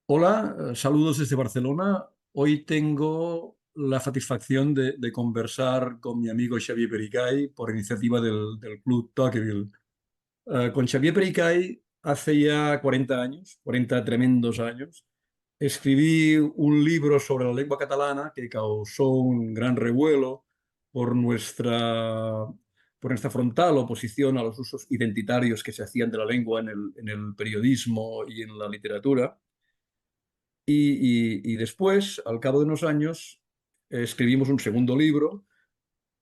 Hola, saludos desde Barcelona. Hoy tengo la satisfacción de conversar con mi amigo Xavier Pericay por iniciativa del Club Tocqueville. Con Xavier Pericay hace ya 40 años, 40 tremendos años, escribí un libro sobre la lengua catalana que causó un gran revuelo por por nuestra frontal oposición a los usos identitarios que se hacían de la lengua en el periodismo y en la literatura. Y después, al cabo de unos años, escribimos un segundo libro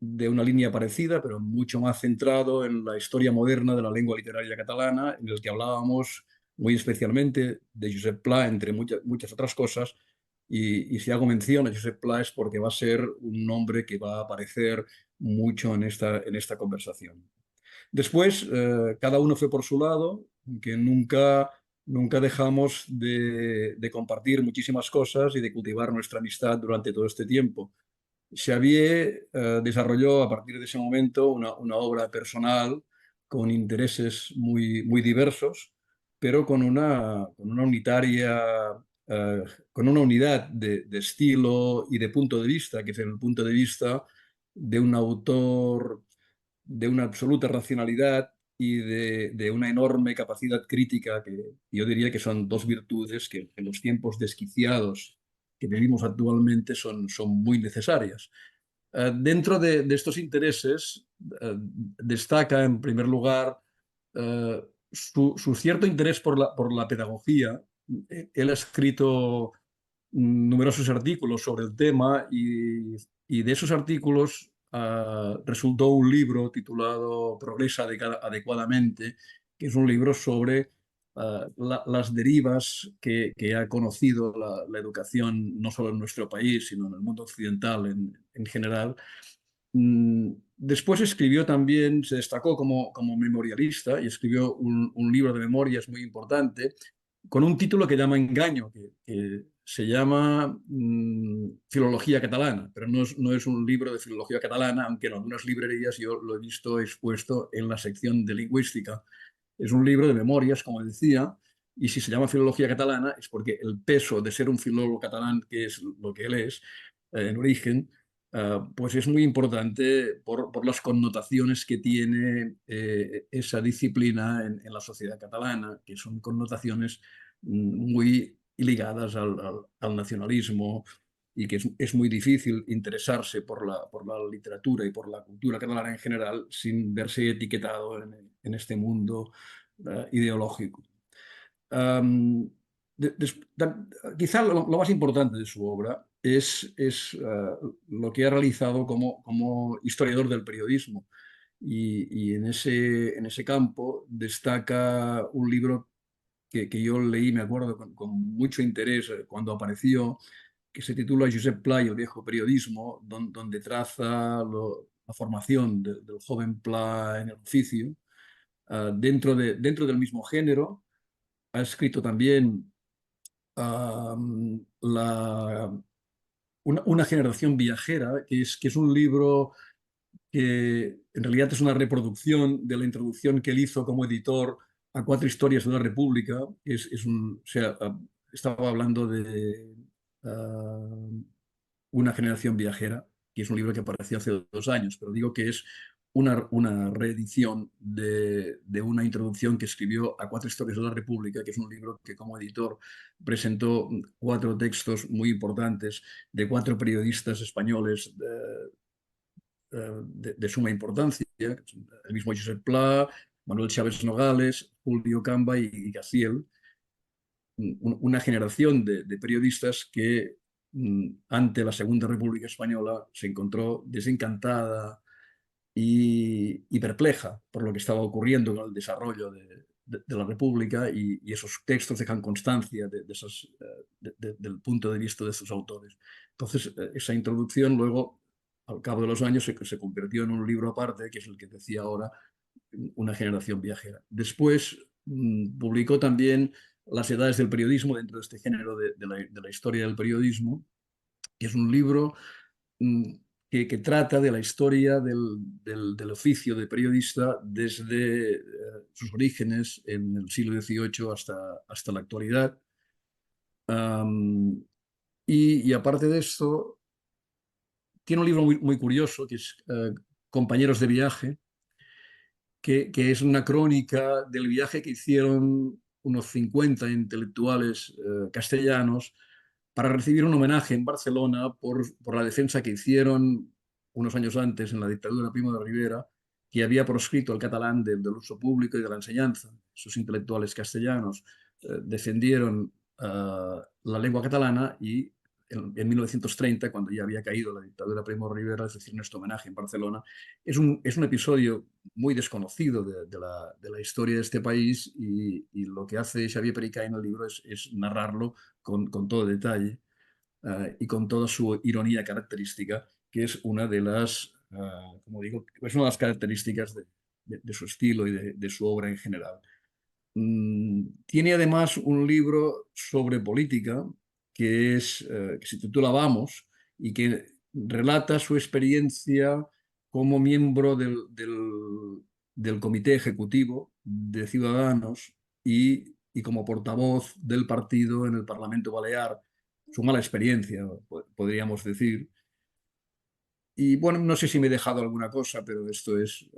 de una línea parecida, pero mucho más centrado en la historia moderna de la lengua literaria catalana, en el que hablábamos muy especialmente de Josep Pla, entre muchas otras cosas. Y si hago mención a Josep Pla es porque va a ser un nombre que va a aparecer mucho en en esta conversación. Después, cada uno fue por su lado, que nunca dejamos de compartir muchísimas cosas y de cultivar nuestra amistad durante todo este tiempo. Xavier desarrolló a partir de ese momento una obra personal con intereses muy diversos, pero con una unitaria, con una unidad de estilo y de punto de vista, que es el punto de vista de un autor de una absoluta racionalidad y de una enorme capacidad crítica que yo diría que son dos virtudes que en los tiempos desquiciados que vivimos actualmente son muy necesarias. Dentro de estos intereses, destaca en primer lugar su cierto interés por la pedagogía. Él ha escrito numerosos artículos sobre el tema y de esos artículos resultó un libro titulado Progresa adecuadamente, que es un libro sobre las derivas que ha conocido la educación no solo en nuestro país, sino en el mundo occidental en general. Después escribió también, se destacó como memorialista y escribió un libro de memorias muy importante con un título que llama Engaño, que se llama Filología Catalana, pero no es un libro de filología catalana, aunque en algunas librerías yo lo he visto expuesto en la sección de lingüística. Es un libro de memorias, como decía, y si se llama Filología Catalana es porque el peso de ser un filólogo catalán, que es lo que él es en origen, pues es muy importante por las connotaciones que tiene esa disciplina en la sociedad catalana, que son connotaciones muy ligadas al nacionalismo y que es muy difícil interesarse por la literatura y por la cultura catalana en general sin verse etiquetado en este mundo ideológico. Um, de- des- da- Quizá lo más importante de su obra es lo que ha realizado como historiador del periodismo. Y en ese campo destaca un libro que yo leí, me acuerdo, con mucho interés cuando apareció, que se titula Josep Pla y el viejo periodismo, donde traza la formación del joven Pla en el oficio. Dentro del mismo género, ha escrito también la, una generación viajera, que es un libro que en realidad es una reproducción de la introducción que él hizo como editor a Cuatro historias de la República. O sea, estaba hablando de una generación viajera, que es un libro que apareció hace 2 años, pero digo que es una reedición de una introducción que escribió a Cuatro historias de la República, que es un libro que como editor presentó cuatro textos muy importantes de cuatro periodistas españoles de suma importancia, el mismo Josep Pla, Manuel Chávez Nogales, Julio Camba y Gaciel, una generación de periodistas que ante la Segunda República Española se encontró desencantada y perpleja por lo que estaba ocurriendo con el desarrollo de la República y esos textos dejan constancia del punto de vista de sus autores. Entonces, esa introducción luego, al cabo de los años, se convirtió en un libro aparte, que es el que decía ahora, Una generación viajera. Después publicó también Las edades del periodismo dentro de este género de la historia del periodismo, que es un libro mm, que trata de la historia del oficio de periodista desde sus orígenes en el siglo XVIII hasta la actualidad. Am, y aparte de esto, tiene un libro muy curioso que es Compañeros de viaje, que es una crónica del viaje que hicieron unos 50 intelectuales castellanos para recibir un homenaje en Barcelona por la defensa que hicieron unos años antes en la dictadura de Primo de Rivera, que había proscrito el catalán del uso público y de la enseñanza. Esos intelectuales castellanos defendieron la lengua catalana y en 1930, cuando ya había caído la dictadura de Primo de Rivera, les hicieron este homenaje en Barcelona. Es un episodio muy desconocido de la historia de este país y lo que hace Xavier Pericay en el libro es narrarlo con todo detalle y con toda su ironía característica, que es una de las, como digo, es una de las características de su estilo y de su obra en general. Tiene además un libro sobre política que se titula Vamos y que relata su experiencia como miembro del Comité Ejecutivo de Ciudadanos y como portavoz del partido en el Parlamento Balear. Su mala experiencia, podríamos decir. Y bueno, no sé si me he dejado alguna cosa, pero esto es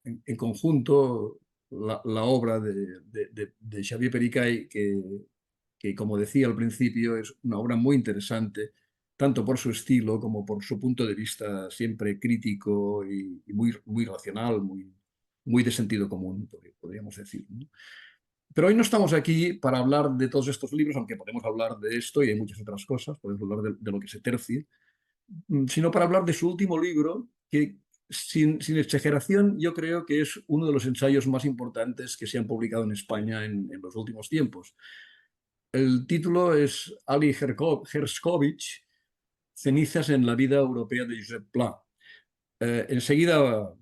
en conjunto la obra de Xavier Pericay, que, como decía al principio, es una obra muy interesante, tanto por su estilo como por su punto de vista siempre crítico y muy racional, muy de sentido común, podríamos decir, ¿no? Pero hoy no estamos aquí para hablar de todos estos libros, aunque podemos hablar de esto y de muchas otras cosas, podemos hablar de lo que se tercie, sino para hablar de su último libro, que sin exageración yo creo que es uno de los ensayos más importantes que se han publicado en España en los últimos tiempos. El título es Ali Herskovich, Cenizas en la vida europea de Josep Pla. Enseguida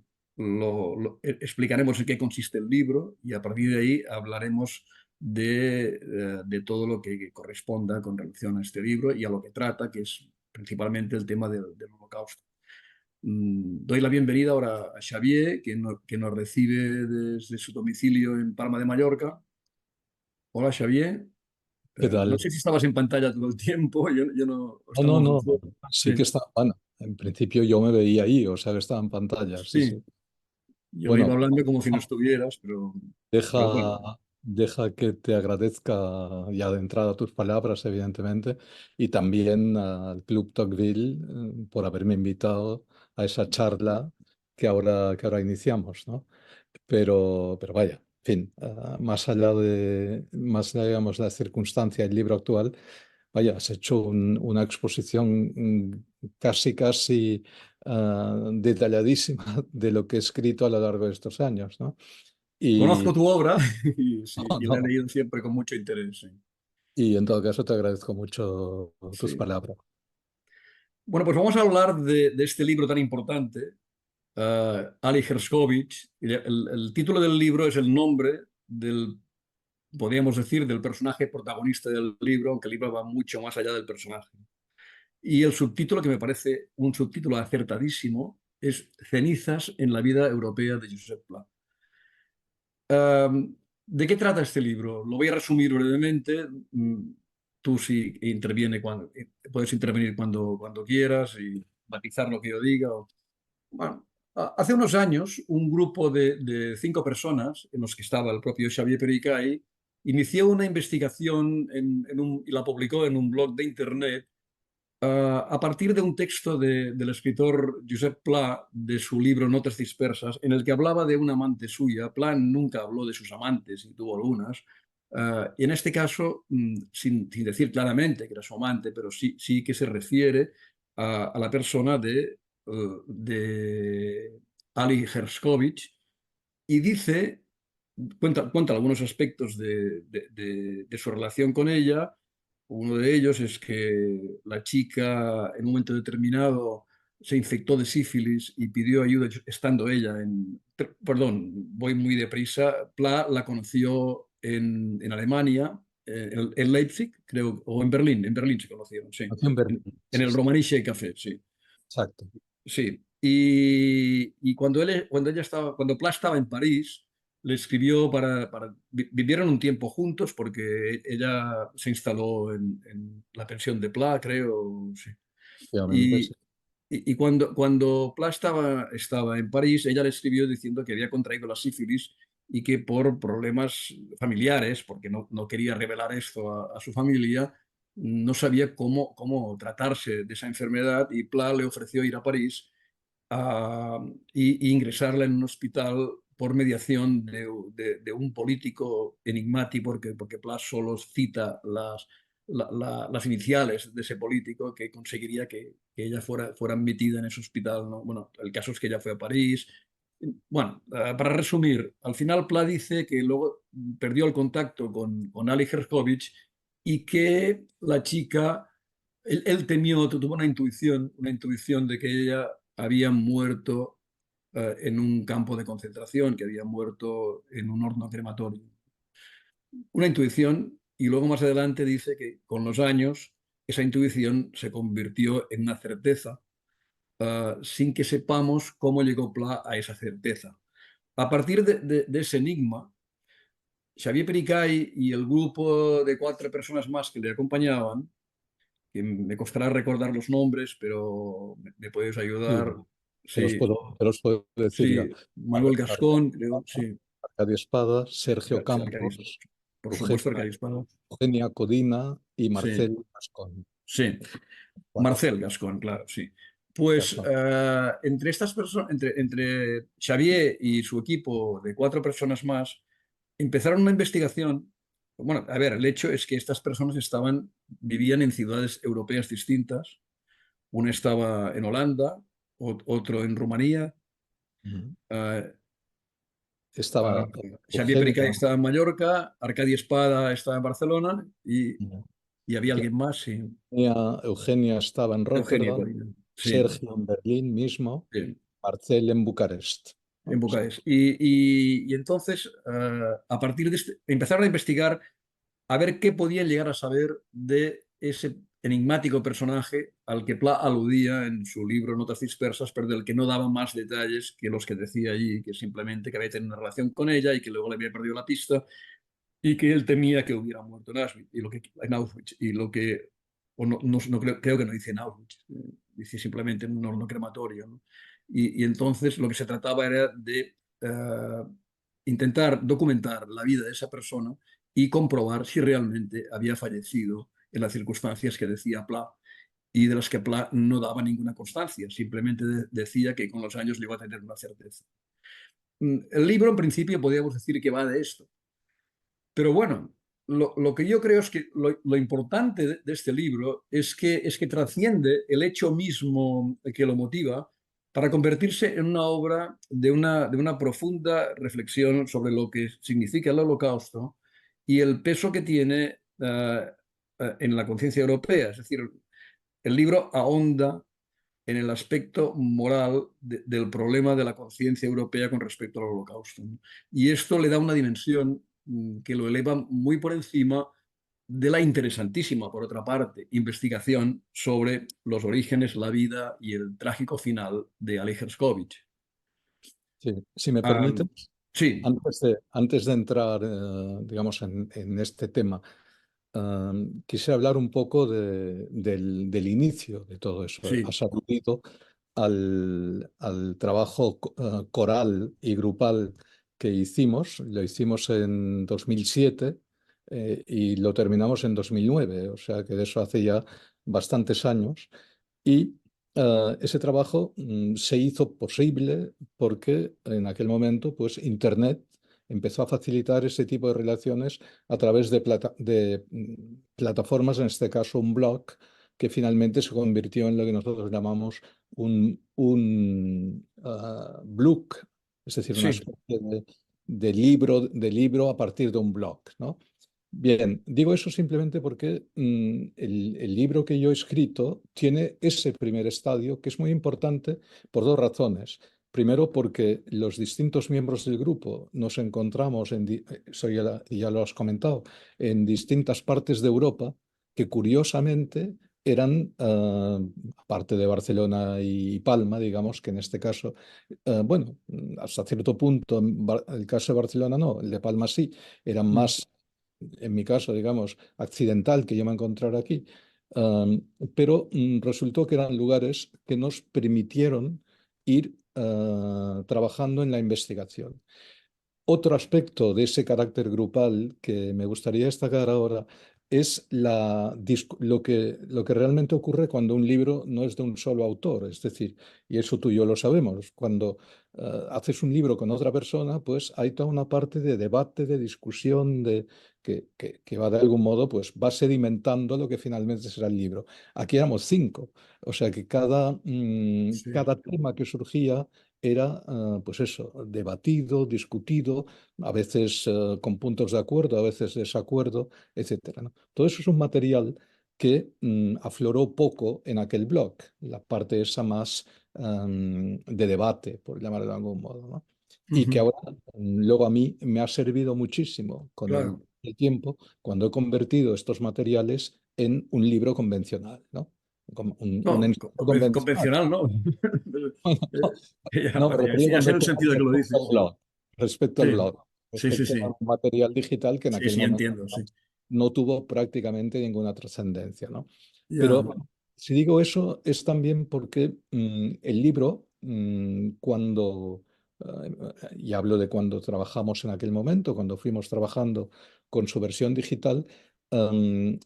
explicaremos en qué consiste el libro y a partir de ahí hablaremos de todo lo que corresponda con relación a este libro y a lo que trata, que es principalmente el tema del Holocausto. Doy la bienvenida ahora a Xavier, que nos recibe desde su domicilio en Palma de Mallorca. Hola, Xavier. ¿Qué No tal? sé si estabas en pantalla todo el tiempo, yo no, No, no, estamos no. los dos. Sí Sí, que está. Bueno, en principio yo me veía ahí, o sea que estaba en pantalla, sí, sí. sí. Yo iba Bueno, hablando como si no estuvieras, pero bueno. deja, deja que te agradezca ya de entrada tus palabras, evidentemente, y también al Club Tocqueville por haberme invitado a esa charla que ahora iniciamos, ¿no? Pero vaya, en fin, más allá, digamos, de la circunstancia del libro actual. Vaya, has hecho una exposición casi detalladísima de lo que he escrito a lo largo de estos años, ¿no? Conozco Y, tu obra y, sí, y la he no, leído siempre con mucho interés. Sí. y en todo caso te agradezco mucho tus Sí. palabras. Bueno, pues vamos a hablar de este libro tan importante, Ali Herskovich. El título del libro es el nombre podríamos decir, del personaje protagonista del libro, aunque el libro va mucho más allá del personaje. Y el subtítulo, que me parece un subtítulo acertadísimo, es Cenizas en la vida europea de Josep Pla. ¿De qué trata este libro? Lo voy a resumir brevemente. Tú sí puedes intervenir cuando quieras y matizar lo que yo diga. Bueno, hace unos años, un grupo de 5 personas, en los que estaba el propio Xavier Pericay, inició una investigación y la publicó en un blog de internet a partir de un texto del escritor Josep Pla de su libro Notas dispersas, en el que hablaba de una amante suya. Pla nunca habló de sus amantes y tuvo algunas. Y en este caso, sin decir claramente que era su amante, pero sí que se refiere a la persona de Ali Herskovich y cuenta algunos aspectos de su relación con ella. Uno de ellos es que la chica en un momento determinado se infectó de sífilis y pidió ayuda estando ella Perdón, voy muy deprisa. Pla la conoció en Alemania, en Leipzig, creo, o en Berlín se conocieron, sí. Nació en En, Berlín. en Sí, el sí, Romanische Café, sí. exacto. Sí. Y cuando Pla estaba en París, le escribió vivieron un tiempo juntos porque ella se instaló en la pensión de Pla, creo, sí. Efectivamente, Y, sí. y cuando Pla estaba en París, ella le escribió diciendo que había contraído la sífilis y que por problemas familiares, porque no quería revelar esto a su familia, no sabía cómo tratarse de esa enfermedad, y Pla le ofreció ir a París a, y ingresarla en un hospital por mediación de un político enigmático, porque Pla solo cita las iniciales de ese político que conseguiría que ella fuera admitida en ese hospital, ¿no? Bueno, el caso es que ella fue a París. Bueno, para resumir, al final Pla dice que luego perdió el contacto con Ali Hershkovich y que la chica, él temió, tuvo una intuición de que ella había muerto en un campo de concentración, que había muerto en un horno crematorio. Una intuición, y luego más adelante dice que con los años esa intuición se convirtió en una certeza, sin que sepamos cómo llegó Pla a esa certeza. A partir de ese enigma, Xavier Pericay y el grupo de 4 personas más que le acompañaban, que me costará recordar los nombres, pero me puedes Sí, ayudar. Sí, te los puedo decir ya. sí, Manuel Gascón, creo, sí. Arcadio Espada, Sergio Sí, Arcadis, Campos, por supuesto, Eugenia, Arcadis Pado. Eugenia Codina y Sí, Marcel Gascón. sí. Cuatro. Marcel Gascón, claro, sí. Pues Gascón. entre estas personas, entre Xavier y su equipo de 4 personas más, empezaron una investigación. Bueno, a ver, el hecho es que estas personas vivían en ciudades europeas distintas. Una estaba en Holanda, otro en Rumanía. Ujú. eh, Estaba Xavier Pericay Eugenia, estaba en Mallorca, Arcadi Espada estaba en Barcelona y había alguien más, sí. Eugenia estaba en Eugenia Rotterdam, Corina, sí, Sergio en Berlín mismo, sí, Marcel en Bucarest, en ¿no? Sí. Bucarest. Y entonces, a partir de empezaron a investigar a ver qué podían llegar a saber de ese enigmático personaje al que Pla aludía en su libro Notas dispersas, pero del que no daba más detalles que los que decía allí, que simplemente que había tenido una relación con ella y que luego le había perdido la pista y que él temía que hubiera muerto en Auschwitz, en Auschwitz, y lo que, o no creo que no dice en Auschwitz, dice simplemente en un horno crematorio, ¿no? Y entonces lo que se trataba era de intentar documentar la vida de esa persona y comprobar si realmente había fallecido en las circunstancias que decía Pla, y de las que Pla no daba ninguna constancia, simplemente decía que con los años le iba a tener una certeza. El libro, en principio, podríamos decir que va de esto, pero bueno, lo que yo creo es que lo importante de este libro es que trasciende el hecho mismo que lo motiva para convertirse en una obra de una profunda reflexión sobre lo que significa el Holocausto y el peso que tiene en la conciencia europea. Es decir, el libro ahonda en el aspecto moral del problema de la conciencia europea con respecto al Holocausto, ¿no? Y esto le da una dimensión que lo eleva muy por encima de la interesantísima, por otra parte, investigación sobre los orígenes, la vida y el trágico final de Ali Herskovich. Sí. Si me permite, Um, sí, antes de entrar, digamos, en este tema, quise hablar un poco del inicio de todo eso. sí, Has aludido al trabajo coral y grupal que hicimos. Lo hicimos en 2007 y lo terminamos en 2009, o sea que de eso hace ya bastantes años. Y ese trabajo se hizo posible porque en aquel momento, pues, Internet empezó a facilitar ese tipo de relaciones a través de plataformas, en este caso un blog, que finalmente se convirtió en lo que nosotros llamamos un blog, es decir, una sí, especie de libro a partir de un blog, ¿no? Bien, digo eso simplemente porque el libro que yo he escrito tiene ese primer estadio que es muy importante por dos razones. Primero, porque los distintos miembros del grupo nos encontramos, eso ya lo has comentado, en distintas partes de Europa que curiosamente eran, aparte de Barcelona y Palma, digamos que en este caso, bueno, hasta cierto punto, el caso de Barcelona no, el de Palma sí, eran Mm. más, en mi caso, digamos, accidental que yo me encontrara aquí, um, pero resultó que eran lugares que nos permitieron ir trabajando en la investigación. Otro aspecto de ese carácter grupal que me gustaría destacar ahora es lo que realmente ocurre cuando un libro no es de un solo autor. Es decir, y eso tú y yo lo sabemos, cuando haces un libro con otra persona, pues hay toda una parte de debate, de discusión, que va de algún modo, pues va sedimentando lo que finalmente será el libro. Aquí éramos cinco, o sea que Sí. cada tema que surgía era, pues eso, debatido, discutido, a veces con puntos de acuerdo, a veces desacuerdo, etcétera, ¿no? Todo eso es un material que afloró poco en aquel blog, la parte esa más de debate, por llamarlo de algún modo, ¿no? Y que Ujú. ahora, luego a mí me ha servido muchísimo con Claro. el tiempo, cuando he convertido estos materiales en un libro convencional, ¿no? Como un No, ensayo convencional. convencional, ¿no? No, me refería Ya sé el convencional sentido de que lo respecto al dices. blog, respecto al Sí, blog, sí, sí, respecto a sí. un material digital que en Sí, aquel sí, momento entiendo, sí. no tuvo prácticamente ninguna trascendencia, ¿no? Pero Ya. si digo eso es también porque el libro, y hablo de cuando trabajamos en aquel momento, cuando fuimos trabajando con su versión digital,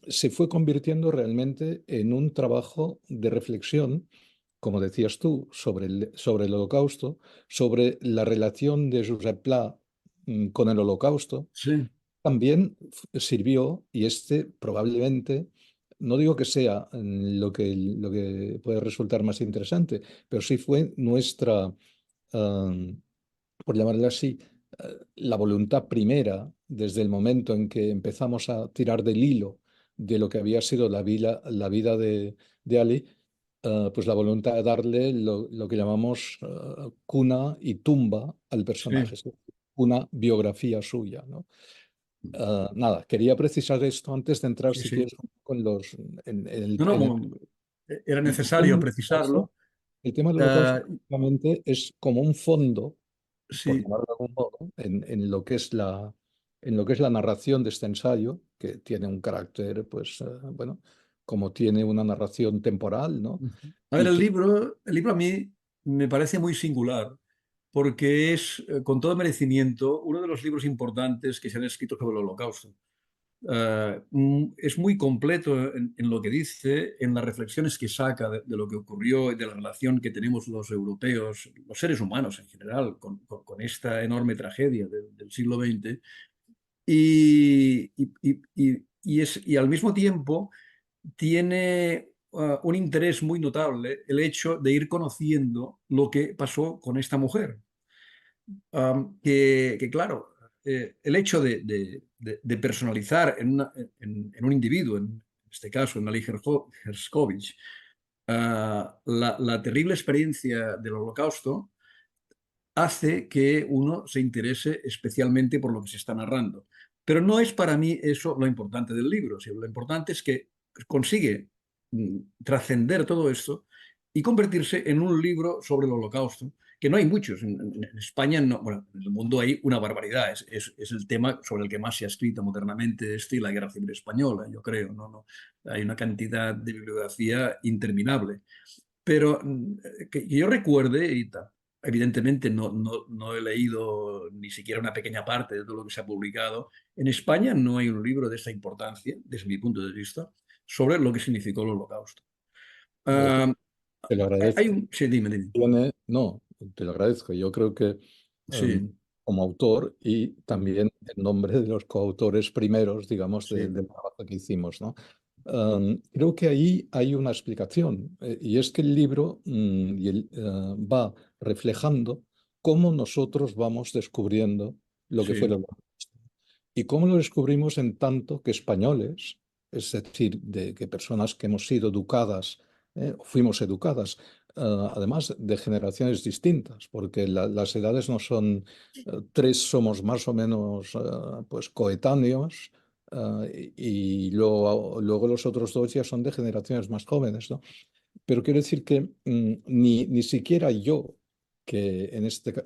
se fue convirtiendo realmente en un trabajo de reflexión, como decías tú, sobre el Holocausto, sobre la relación de Josep Pla con el Holocausto. Sí. También sirvió, y este probablemente, no digo que sea lo que puede resultar más interesante, pero sí fue nuestra, por llamarlo así, la voluntad primera desde el momento en que empezamos a tirar del hilo de lo que había sido la vida de Ali, pues la voluntad de darle lo que llamamos cuna y tumba al Sí, personaje, es decir, una biografía suya, ¿no? Nada, quería precisar esto antes de entrar, sí, si sí. quieres, con No, no, era el tema necesario del holocausto. precisarlo. El tema del holocausto Ah, realmente es como un fondo, por sí. llamarlo de algún modo, en lo que es la narración de este ensayo, que tiene un carácter, pues, bueno, como tiene una narración temporal, ¿no? Ujú. A ver, Y que el libro a mí me parece muy singular porque es, con todo merecimiento, uno de los libros importantes que se han escrito sobre el Holocausto. Es muy completo en lo que dice, en las reflexiones que saca de lo que ocurrió y de la relación que tenemos los europeos, los seres humanos en general, con esta enorme tragedia del siglo XX. Y al mismo tiempo tiene un interés muy notable el hecho de ir conociendo lo que pasó con esta mujer. Que, claro, el hecho de personalizar en un individuo, en este caso en Ali Herskovich, la terrible experiencia del Holocausto hace que uno se interese especialmente por lo que se está narrando. Pero no es para mí eso lo importante del libro, sino lo importante es que consigue trascender todo esto y convertirse en un libro sobre el Holocausto, que no hay muchos. En España, no, bueno, en el mundo hay una barbaridad. Es el tema sobre el que más se ha escrito modernamente, y la Guerra Civil Española, yo creo. ¿No? Hay una cantidad de bibliografía interminable. Pero que yo recuerde, evidentemente no he leído ni siquiera una pequeña parte de todo lo que se ha publicado, en España no hay un libro de esta importancia, desde mi punto de vista, sobre lo que significó el Holocausto. yo Ah, te lo hay agradezco. un... Sí, dime, dime. No, te lo agradezco. Yo creo que Sí, como autor y también en nombre de los coautores primeros, digamos, sí, del trabajo que hicimos, ¿no? Creo que ahí hay una explicación, y es que el libro va reflejando cómo nosotros vamos descubriendo lo que fue sí, el Holocausto. Y cómo lo descubrimos en tanto que españoles, es decir, de que personas que hemos sido educadas, fuimos educadas, además de generaciones distintas, porque las edades no son, tres somos más o menos pues coetáneos, y luego los otros dos ya son de generaciones más jóvenes, ¿no? Pero quiero decir que ni siquiera yo, que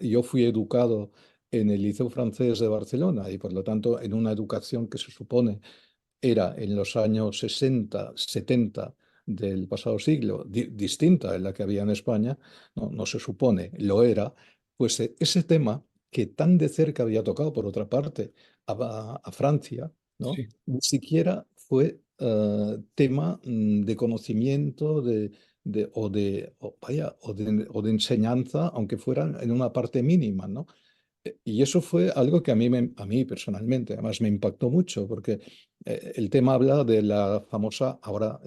yo fui educado en el Liceo Francés de Barcelona y por lo tanto en una educación que se supone era en los años 60, 70 del pasado siglo, distinta de la que había en España, no se supone, lo era, pues ese tema que tan de cerca había tocado, por otra parte, a Francia, ¿no? Sí, Ni siquiera fue tema de conocimiento o de enseñanza, aunque fuera en una parte mínima, ¿no? Y eso fue algo que a mí personalmente, además me impactó mucho, porque el tema habla de la famosa, ahora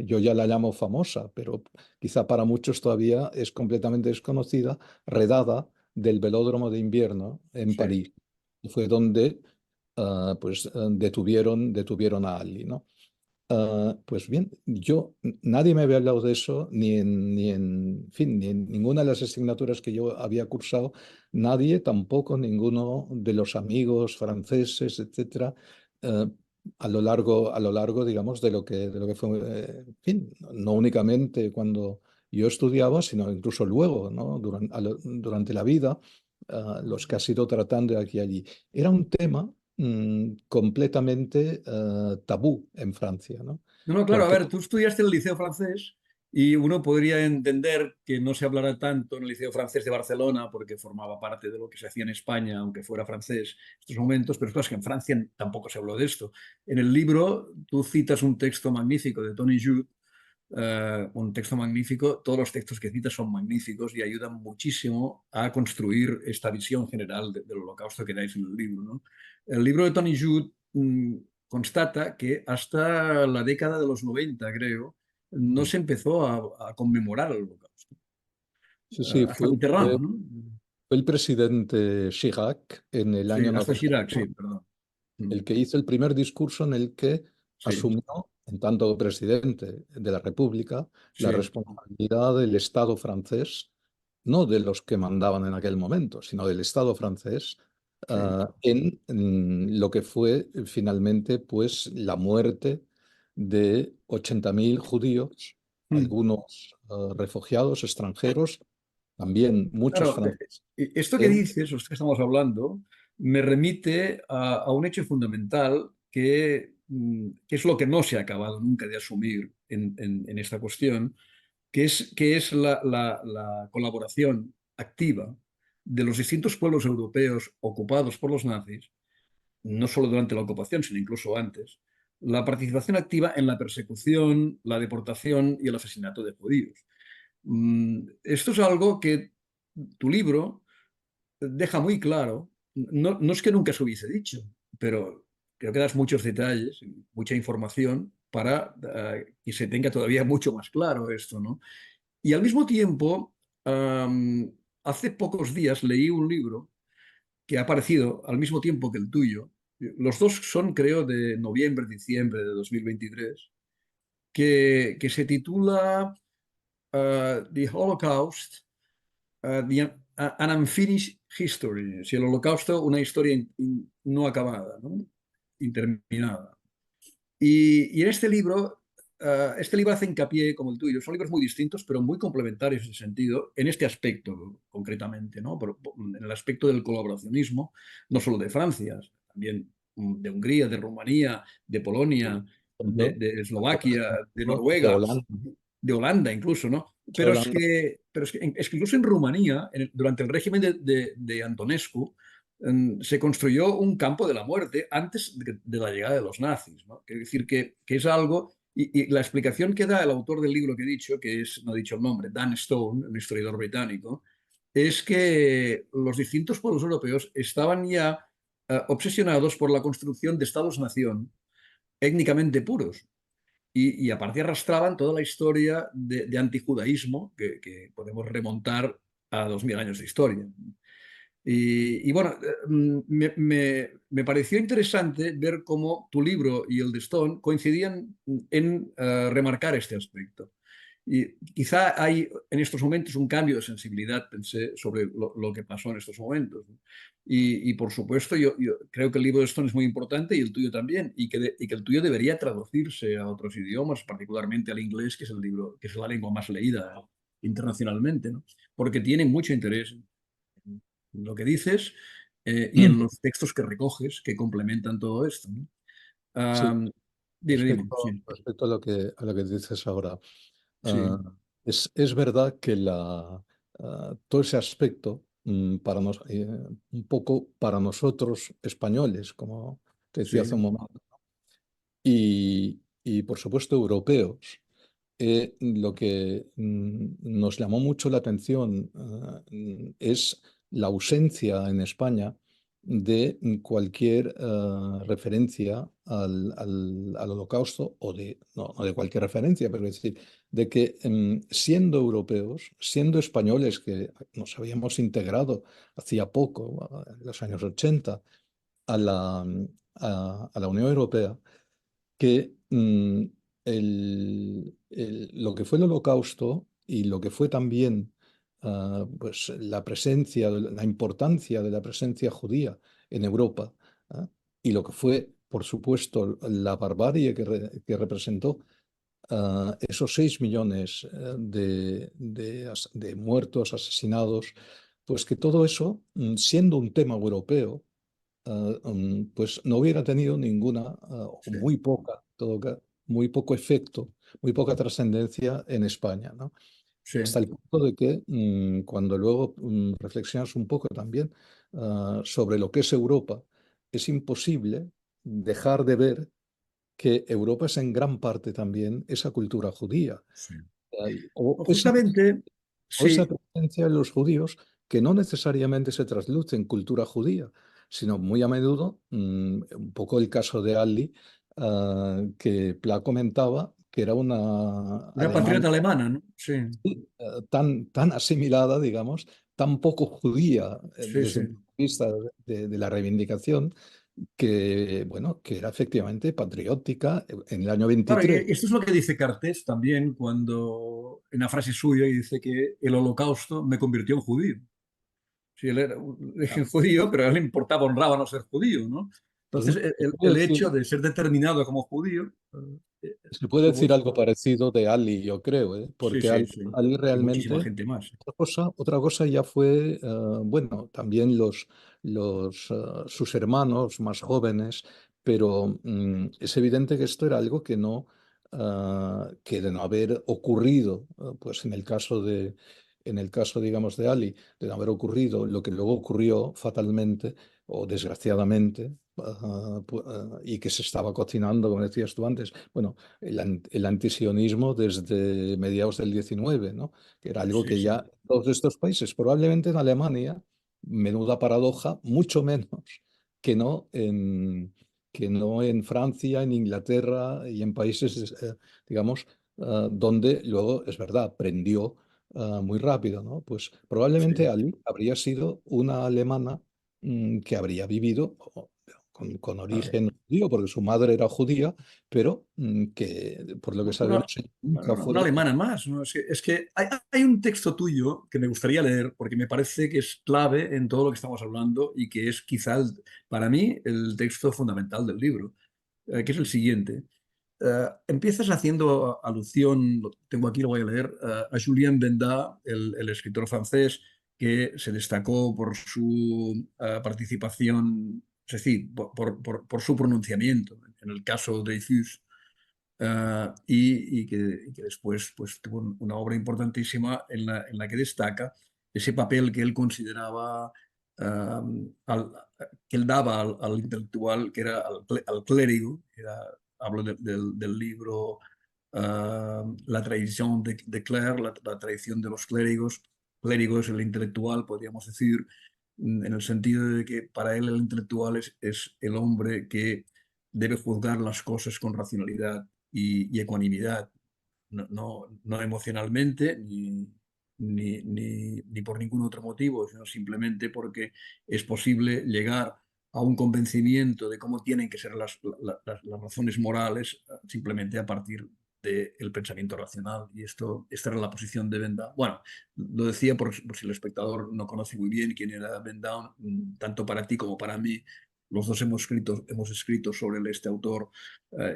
yo ya la llamo famosa, pero quizá para muchos todavía es completamente desconocida, redada del velódromo de invierno en sí. París. Y fue donde detuvieron a Ali, ¿no? Pues bien, nadie me había hablado de eso, ni en ninguna de las asignaturas que yo había cursado, nadie, tampoco ninguno de los amigos franceses, etcétera, eh, a lo largo, digamos, de lo que fue, en fin, no únicamente cuando yo estudiaba, sino incluso luego, ¿no? Durante la vida, los que has ido tratando de aquí y allí. Era un tema completamente tabú en Francia, ¿no? No, no, claro, a Porque ver, tú estudiaste en el Liceo Francés y uno podría entender que no se hablara tanto en el Liceo Francés de Barcelona porque formaba parte de lo que se hacía en España, aunque fuera francés en estos momentos, pero claro, es que en Francia tampoco se habló de esto. En el libro tú citas un texto magnífico de Tony Judt, un texto magnífico, todos los textos que citas son magníficos y ayudan muchísimo a construir esta visión general del holocausto que dais en el libro, ¿no? El libro de Tony Judt constata que hasta la década de los 90, creo, no se empezó a conmemorar el holocausto. sí, sí, Hasta Mitterrand, ¿no? fue el presidente Chirac en el Sí, año hasta Chirac, sí, 94 perdón. Mm, el que hizo el primer discurso en el que sí, asumió, en tanto presidente de la República, la sí, responsabilidad del Estado francés, no de los que mandaban en aquel momento, sino del Estado francés, sí. en lo que fue finalmente pues, la muerte de 80.000 judíos, Mm. algunos refugiados extranjeros, también muchos Claro, franceses. esto que En, dices, o esto que estamos hablando, me remite a un hecho fundamental que es lo que no se ha acabado nunca de asumir en esta cuestión, que es la colaboración activa de los distintos pueblos europeos ocupados por los nazis, no solo durante la ocupación, sino incluso antes, la participación activa en la persecución, la deportación y el asesinato de judíos. Esto es algo que tu libro deja muy claro. No, no es que nunca se hubiese dicho, pero creo que das muchos detalles, mucha información para que se tenga todavía mucho más claro esto, ¿no? Y al mismo tiempo, hace pocos días leí un libro que ha aparecido al mismo tiempo que el tuyo. Los dos son, creo, de noviembre, diciembre de 2023, que se titula The Holocaust, An Unfinished History, si el holocausto, una historia no acabada, ¿no? Interminada. Y en este libro hace hincapié, como el tuyo, son libros muy distintos, pero muy complementarios en ese sentido, en este aspecto concretamente, ¿no? En el aspecto del colaboracionismo, no solo de Francia, también de Hungría, de Rumanía, de Polonia, por ejemplo, de por Eslovaquia, de ejemplo, de Noruega, Holanda. de Holanda incluso, ¿no? De Pero es Holanda. que, es que incluso en Rumanía, durante el régimen de Antonescu, se construyó un campo de la muerte antes de la llegada de los nazis, ¿no? Es decir, que es algo, y la explicación que da el autor del libro que he dicho, que es, no he dicho el nombre, Dan Stone, un historiador británico, es que los distintos pueblos europeos estaban ya obsesionados por la construcción de estados-nación étnicamente puros. Y aparte arrastraban toda la historia de antijudaísmo que podemos remontar a 2000 años de historia. Y bueno, me pareció interesante ver cómo tu libro y el de Stone coincidían en remarcar este aspecto. Y quizá hay en estos momentos un cambio de sensibilidad, pensé, sobre lo que pasó en estos momentos, ¿no? Y, por supuesto, yo creo que el libro de Stone es muy importante y el tuyo también, y que el tuyo debería traducirse a otros idiomas, particularmente al inglés, que es el libro, que es la lengua más leída internacionalmente, ¿no? Porque tiene mucho interés en lo que dices y en los textos que recoges que complementan todo esto, ¿no? Sí, Am, dime, dime, sí, respecto a lo que dices ahora, sí, ah, es verdad que todo ese aspecto, un poco para nosotros españoles, como te decía hace sí, un momento, y por supuesto europeos, lo que nos llamó mucho la atención es la ausencia en España de cualquier referencia al Holocausto, o no de cualquier referencia, pero es decir, de que siendo europeos, siendo españoles que nos habíamos integrado hacía poco, en los años 80, a la Unión Europea, que lo que fue el Holocausto y lo que fue también pues la presencia, la importancia de la presencia judía en Europa, ¿ah? Y lo que fue, por supuesto, la barbarie que representó esos 6 millones de muertos, asesinados, pues que todo eso, siendo un tema europeo, pues no hubiera tenido ninguna, o sí, muy poca, muy poco efecto, muy poca trascendencia en España, ¿no? sí, Hasta el punto de que cuando luego reflexionas un poco también sobre lo que es Europa, es imposible dejar de ver que Europa es en gran parte también esa cultura judía, sí. o Justamente, esa sí, presencia de los judíos que no necesariamente se trasluce en cultura judía, sino muy a menudo, un poco el caso de Ali, que Pla comentaba, que era una una alemana patriota alemana, ¿no? Sí, tan asimilada, digamos, tan poco judía sí, desde el sí. punto de vista de la reivindicación, que, bueno, que era efectivamente patriótica en el año Claro, y 23. esto es lo que dice Cartés también cuando, en una frase suya, dice que el holocausto me convirtió en judío. Sí, él era un origen judío, pero a él le importaba, honraba no ser judío, ¿no? Entonces, Ujú. el hecho de ser determinado como judío Se puede decir tuvo... algo parecido de Ali, yo creo, ¿eh? Sí, Porque sí, sí. Ali Y muchísima realmente, gente más. otra cosa ya fue, bueno, también sus hermanos más jóvenes, pero es evidente que esto era algo que que de no haber ocurrido, pues en el caso, digamos, de Ali, de no haber ocurrido lo que luego ocurrió fatalmente o desgraciadamente, y que se estaba cocinando, como decías tú antes, bueno, el antisionismo desde mediados del 19, ¿no? Que era algo Sí, que sí. ya todos estos países, probablemente en Alemania, menuda paradoja, mucho menos que no en Francia, en Inglaterra y en países, digamos, donde luego, es verdad, prendió muy rápido, ¿no? Pues probablemente Sí. Ali habría sido una alemana que habría vivido con Claro. origen judío, porque su madre era judía, pero que por lo que Una, sabemos ella nunca una fue. alemana más, ¿no? Es que hay un texto tuyo que me gustaría leer porque me parece que es clave en todo lo que estamos hablando y que es quizá, para mí, el texto fundamental del libro, que es el siguiente. Empiezas haciendo alusión, lo tengo aquí, lo voy a leer, a Julien Benda, el escritor francés que se destacó por su participación, es decir, por su pronunciamiento en el caso Dreyfus, y que después pues, tuvo una obra importantísima en la que destaca ese papel que él consideraba, ah, al- que él daba al intelectual, que era al clérigo, hablo del libro La tradición de Claire, la tradición de los clérigos. Clérigo es el intelectual, podríamos decir, en el sentido de que para él el intelectual es el hombre que debe juzgar las cosas con racionalidad y ecuanimidad, no emocionalmente ni por ningún otro motivo, sino simplemente porque es posible llegar a un convencimiento de cómo tienen que ser las razones morales simplemente a partir del pensamiento racional. Y esta era la posición de Bentham. Bueno, lo decía por si el espectador no conoce muy bien quién era Bentham, tanto para ti como para mí. Los dos hemos escrito sobre este autor.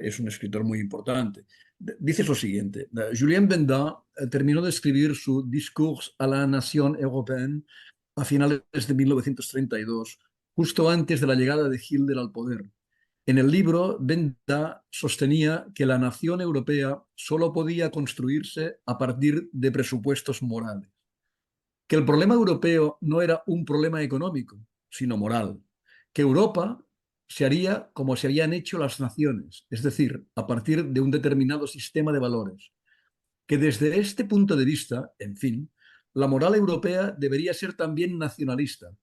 Es un escritor muy importante. Dices lo siguiente: Julien Bentham terminó de escribir su Discours à la Nation Européenne a finales de 1932, justo antes de la llegada de Hitler al poder. En el libro, Benda sostenía que la nación europea solo podía construirse a partir de presupuestos morales, que el problema europeo no era un problema económico, sino moral, que Europa se haría como se habían hecho las naciones, es decir, a partir de un determinado sistema de valores, que desde este punto de vista, en fin, la moral europea debería ser también nacionalista,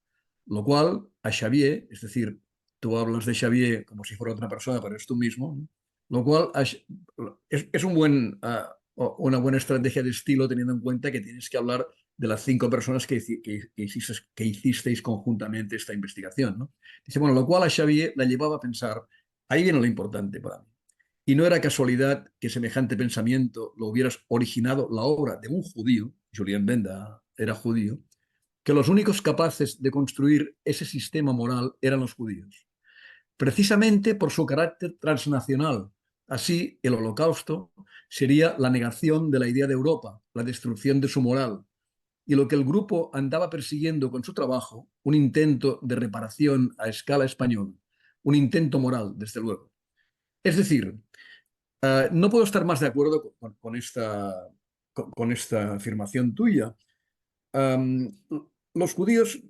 lo cual a Xavier, es decir, tú hablas de Xavier como si fuera otra persona, pero es tú mismo, ¿no? Lo cual es una buena estrategia de estilo, teniendo en cuenta que tienes que hablar de las 5 personas que hicisteis conjuntamente esta investigación, ¿no? Dice, bueno, lo cual a Xavier la llevaba a pensar, ahí viene lo importante para mí. Y no era casualidad que semejante pensamiento lo hubieras originado la obra de un judío, Julien Benda era judío, que los únicos capaces de construir ese sistema moral eran los judíos, precisamente por su carácter transnacional. Así, el Holocausto sería la negación de la idea de Europa, la destrucción de su moral, y lo que el grupo andaba persiguiendo con su trabajo, un intento de reparación a escala española, un intento moral, desde luego. Es decir, no puedo estar más de acuerdo con esta afirmación tuya. Um, los judíos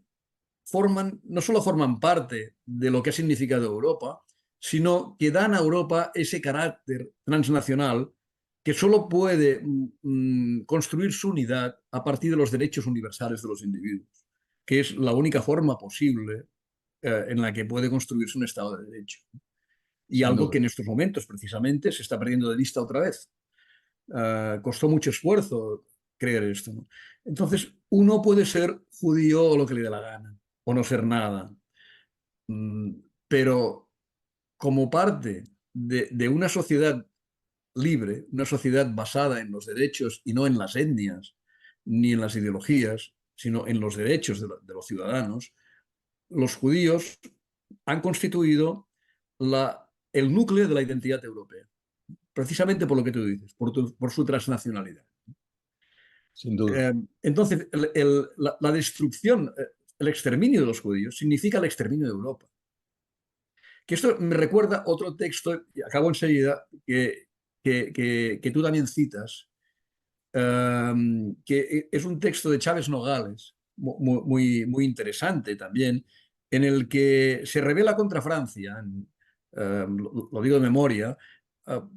no solo forman parte de lo que ha significado Europa, sino que dan a Europa ese carácter transnacional que solo puede construir su unidad a partir de los derechos universales de los individuos, que es la única forma posible en la que puede construirse un Estado de Derecho. Y Sin algo que duda. en estos momentos precisamente se está perdiendo de vista otra vez. Costó mucho esfuerzo creer esto, ¿no? Entonces, uno puede ser judío o lo que le dé la gana, o no ser nada. Pero como parte de una sociedad libre, una sociedad basada en los derechos y no en las etnias ni en las ideologías, sino en los derechos de los ciudadanos, los judíos han constituido el núcleo de la identidad europea, precisamente por lo que tú dices, por su transnacionalidad. Sin duda. Entonces, la destrucción, el exterminio de los judíos significa el exterminio de Europa. Que esto me recuerda otro texto, y acabo enseguida, que tú también citas, que es un texto de Chávez Nogales, muy interesante también, en el que se revela contra Francia, lo digo de memoria,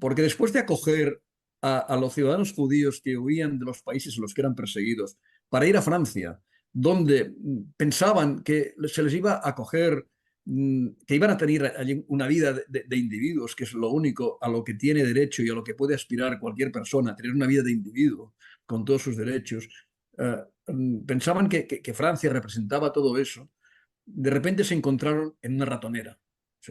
porque después de acoger a los ciudadanos judíos que huían de los países en los que eran perseguidos para ir a Francia, donde pensaban que se les iba a acoger, que iban a tener allí una vida de individuos, que es lo único a lo que tiene derecho y a lo que puede aspirar cualquier persona, tener una vida de individuo con todos sus derechos, pensaban que Francia representaba todo eso. De repente se encontraron en una ratonera.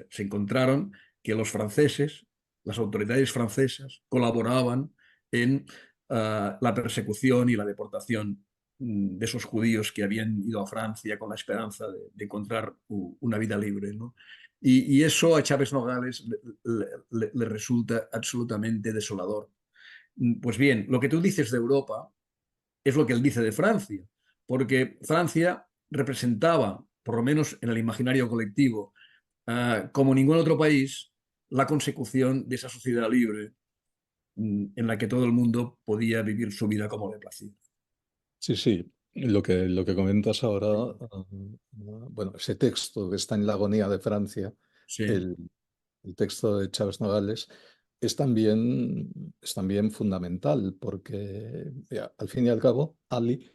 Se encontraron que los franceses, las autoridades francesas, colaboraban en la persecución y la deportación de esos judíos que habían ido a Francia con la esperanza de encontrar una vida libre, ¿no? Y eso a Chávez Nogales le resulta absolutamente desolador. Pues bien, lo que tú dices de Europa es lo que él dice de Francia, porque Francia representaba, por lo menos en el imaginario colectivo, como ningún otro país, la consecución de esa sociedad libre en la que todo el mundo podía vivir su vida como le placía. Sí, sí. Lo que comentas ahora, bueno, ese texto que está en la agonía de Francia, Sí, el, el texto de Chávez Nogales, es también fundamental porque, ya, al fin y al cabo, Ali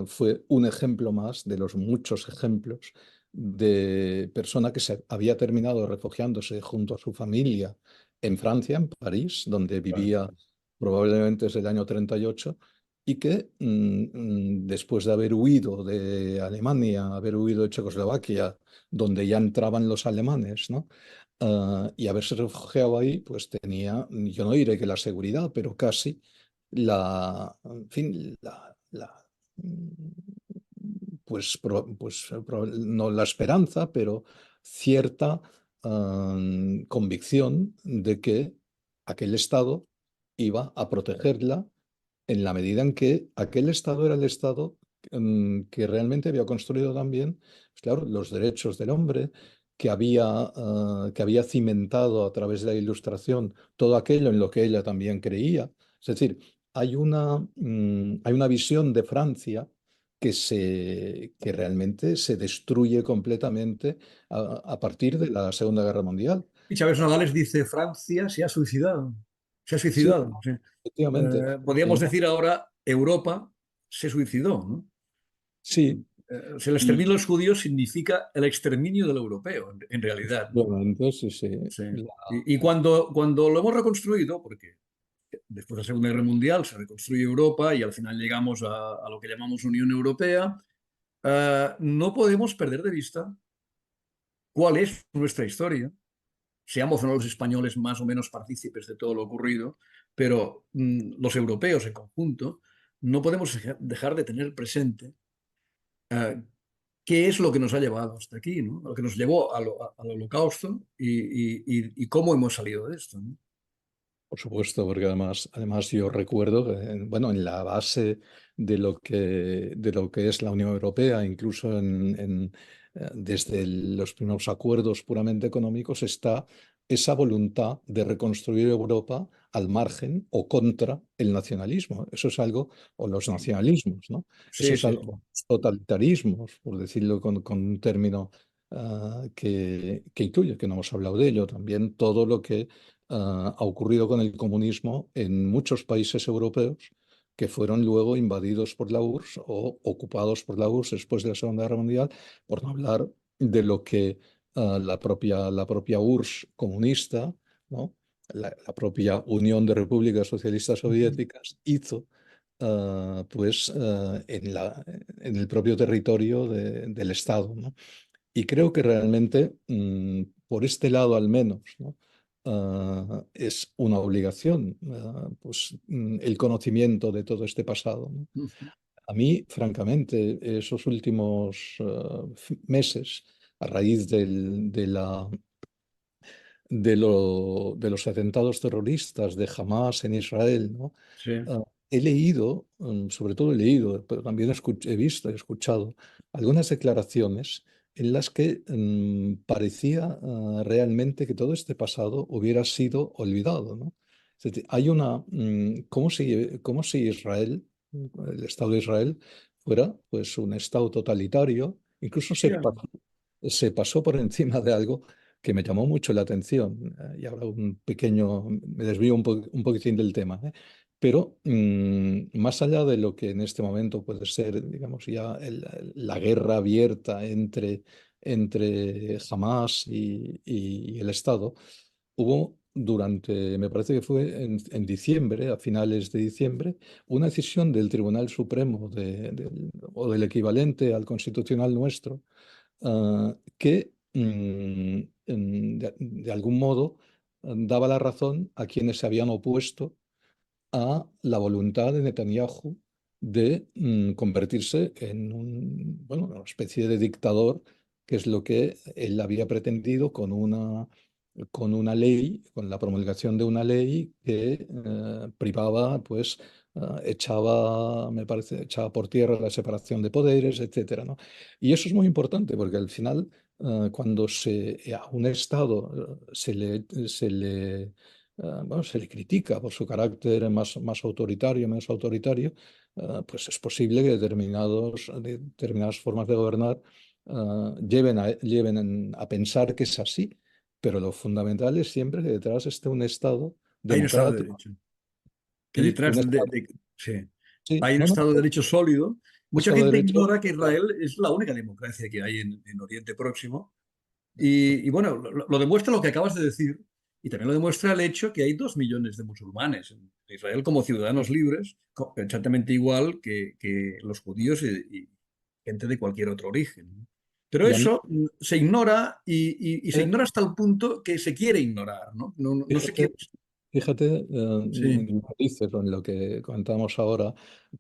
fue un ejemplo más de los muchos ejemplos de persona que se había terminado refugiándose junto a su familia en Francia, en París, donde claro. vivía probablemente desde el año 38, y que después de haber huido de Alemania, haber huido de Checoslovaquia, donde ya entraban los alemanes, ¿no? y haberse refugiado ahí, pues tenía, yo no diré que la seguridad, pero casi en fin, pues, no la esperanza, pero cierta convicción de que aquel Estado iba a protegerla en la medida en que aquel Estado era el Estado que realmente había construido también, pues claro, los derechos del hombre, que había cimentado a través de la Ilustración todo aquello en lo que ella también creía. Es decir, hay una visión de Francia que realmente se destruye completamente a partir de la Segunda Guerra Mundial. Y Chávez Nogales dice, Francia se ha suicidado. Se ha Sí, suicidado. Sí. efectivamente. Podríamos decir ahora, Europa se suicidó, ¿no? Sí, Si el exterminio de los judíos significa el exterminio del europeo, en realidad, ¿no? efectivamente, sí, sí. Sí. Y cuando lo hemos reconstruido, porque después de la Segunda Guerra Mundial se reconstruye Europa y al final llegamos a lo que llamamos Unión Europea, no podemos perder de vista cuál es nuestra historia, seamos o no los españoles más o menos partícipes de todo lo ocurrido, pero los europeos en conjunto, no podemos dejar de tener presente eh, qué es lo que nos ha llevado hasta aquí, ¿no? Lo que nos llevó al holocausto y cómo hemos salido de esto, ¿no? Por supuesto, porque además yo recuerdo, bueno, en la base de lo que es la Unión Europea, incluso desde los primeros acuerdos puramente económicos, está esa voluntad de reconstruir Europa al margen o contra el nacionalismo. Eso es algo, o los nacionalismos, ¿no? Eso Sí, es sí. algo, los totalitarismos, por decirlo con un término que incluye, que no hemos hablado de ello, también todo lo que ha ocurrido con el comunismo en muchos países europeos que fueron luego invadidos por la URSS o ocupados por la URSS después de la Segunda Guerra Mundial, por no hablar de lo que la propia URSS comunista, ¿no? La propia Unión de Repúblicas Socialistas Ujú. Soviéticas hizo en el propio territorio del Estado, ¿no? Y creo que realmente, por este lado al menos, ¿no? Es una obligación, pues, el conocimiento de todo este pasado, ¿no? Ujú. A mí, francamente, esos últimos meses, a raíz de los atentados terroristas de Hamas en Israel, ¿no? Sí. He leído, sobre todo he leído, pero también he visto, he escuchado algunas declaraciones en las que parecía realmente que todo este pasado hubiera sido olvidado, ¿no? Es decir, como si Israel, el Estado de Israel, fuera pues un Estado totalitario, incluso Sí, se pasó por encima de algo que me llamó mucho la atención. Y ahora me desvío un poquitín del tema, ¿eh? Pero más allá de lo que en este momento puede ser, digamos, ya la guerra abierta entre Hamas y el Estado, hubo me parece que fue en diciembre, a finales de diciembre, una decisión del Tribunal Supremo o del equivalente al constitucional nuestro, que de algún modo daba la razón a quienes se habían opuesto a la voluntad de Netanyahu de convertirse en bueno, una especie de dictador, que es lo que él había pretendido con una ley, con la promulgación de una ley que privaba, pues, me parece, echaba por tierra la separación de poderes, etcétera, ¿no? Y eso es muy importante porque al final, cuando a un Estado bueno, se le critica por su carácter más autoritario, menos autoritario, pues es posible que determinadas formas de gobernar lleven a pensar que es así, pero lo fundamental es siempre que detrás esté un Estado hay un Estado de democrático Derecho. Que y detrás un Estado... sí, Sí, hay un no, no, Estado de Derecho sólido. Mucha Estado de gente Derecho. ignora que Israel es la única democracia que hay en Oriente Próximo. Y bueno, lo demuestra lo que acabas de decir y también lo demuestra el hecho que hay 2 millones de musulmanes en Israel como ciudadanos libres, exactamente igual que los judíos y gente de cualquier otro origen, ¿no? Pero Y a mí, eso se ignora y se eh, ignora hasta el punto que se quiere ignorar, ¿no? No se fíjate, quiere. fíjate, Sí, en lo que dices o en lo que comentamos ahora,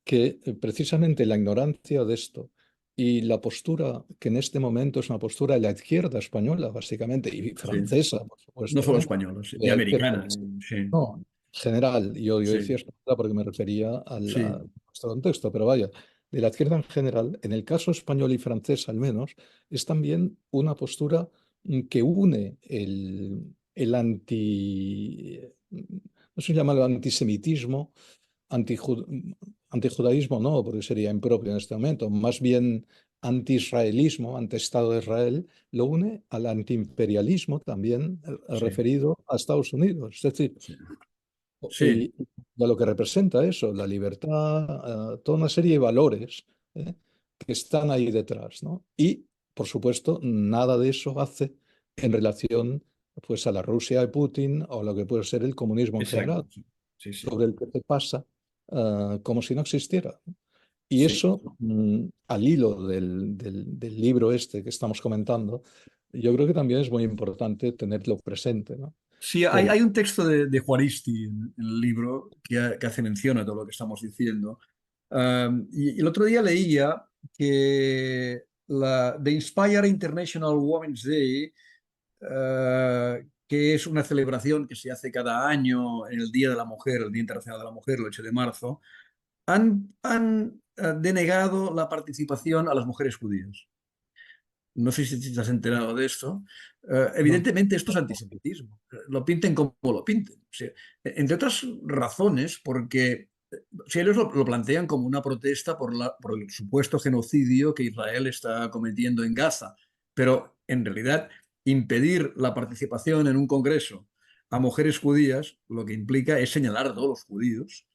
que precisamente la ignorancia de esto y la postura que en este momento es una postura de la izquierda española, básicamente, y sí. francesa, por No supuesto, solo vamos, española, sí, y hay que americana. Sí, no, en general, yo decía sí, española porque me refería a sí, nuestro contexto, pero vaya, de la izquierda en general, en el caso español y francés al menos, es también una postura que une el no sé si llamarlo antisemitismo, antiju- antijudaísmo, no, porque sería impropio en este momento, más bien anti-israelismo, anti-Estado de Israel, lo une al antiimperialismo también sí, referido a Estados Unidos. Es decir, sí. Sí, y a lo que representa eso, la libertad, toda una serie de valores ¿eh? Que están ahí detrás, ¿no? Y, por supuesto, nada de eso hace en relación pues, a la Rusia de Putin o a lo que puede ser el comunismo en general, exacto. Sí, sí, sí. sobre el que se pasa como si no existiera. Y Sí. eso, al hilo del libro este que estamos comentando, yo creo que también es muy importante tenerlo presente, ¿no? Sí, hay un texto de Juaristi en el libro que hace mención a todo lo que estamos diciendo. Y el otro día leía que la The Inspire International Women's Day, que es una celebración que se hace cada año en el Día de la Mujer, el Día Internacional de la Mujer, el 8 de marzo, han denegado la participación a las mujeres judías. No sé si te has enterado de esto. No, Evidentemente esto es antisemitismo. Lo pinten como lo pinten. O sea, entre otras razones, porque si ellos lo plantean como una protesta por el supuesto genocidio que Israel está cometiendo en Gaza. Pero en realidad impedir la participación en un congreso a mujeres judías lo que implica es señalar a todos los judíos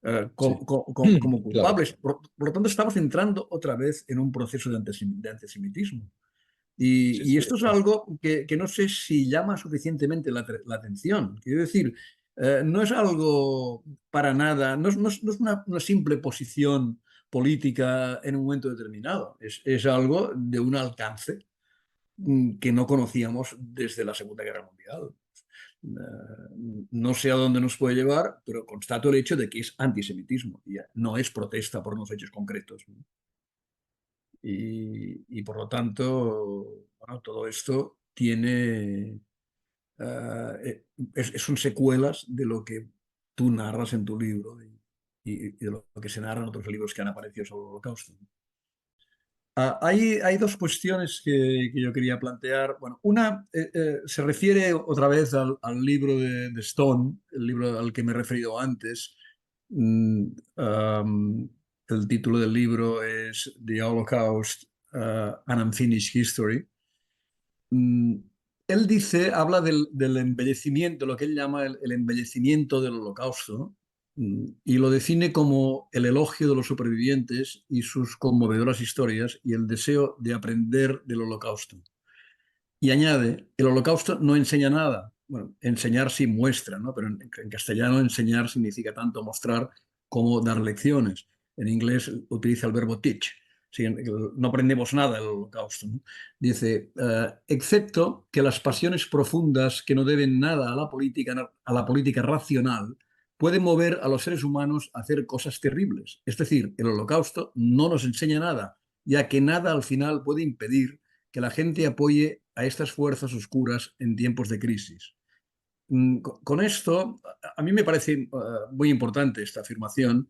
sí, como claro, culpables. Por lo tanto, estamos entrando otra vez en un proceso de antisemitismo. sí, Y sí, esto es algo que no sé si llama suficientemente la atención. Quiero decir, no es algo para nada, no es una simple posición política en un momento determinado. Es algo de un alcance que no conocíamos desde la Segunda Guerra Mundial. No sé a dónde nos puede llevar, pero constato el hecho de que es antisemitismo, y no es protesta por unos hechos concretos. ¿No? Y por lo tanto, bueno, todo esto tiene, son secuelas de lo que tú narras en tu libro y de lo que se narra en otros libros que han aparecido sobre el Holocausto. Hay dos cuestiones que yo quería plantear. Bueno, una se refiere otra vez al libro de Stone, el libro al que me he referido antes. Mm, um, el título del libro es The Holocaust, An Unfinished History. Mm, él habla del embellecimiento, lo que él llama el embellecimiento del Holocausto, y lo define como el elogio de los supervivientes y sus conmovedoras historias y el deseo de aprender del Holocausto. Y añade, el Holocausto no enseña nada. Bueno, enseñar sí muestra, ¿no? Pero en castellano enseñar significa tanto mostrar como dar lecciones. En inglés utiliza el verbo teach. Sí, no aprendemos nada del Holocausto. ¿No? Dice, excepto que las pasiones profundas que no deben nada a la política racional pueden mover a los seres humanos a hacer cosas terribles. Es decir, el Holocausto no nos enseña nada, ya que nada al final puede impedir que la gente apoye a estas fuerzas oscuras en tiempos de crisis. Con esto, a mí me parece muy importante esta afirmación.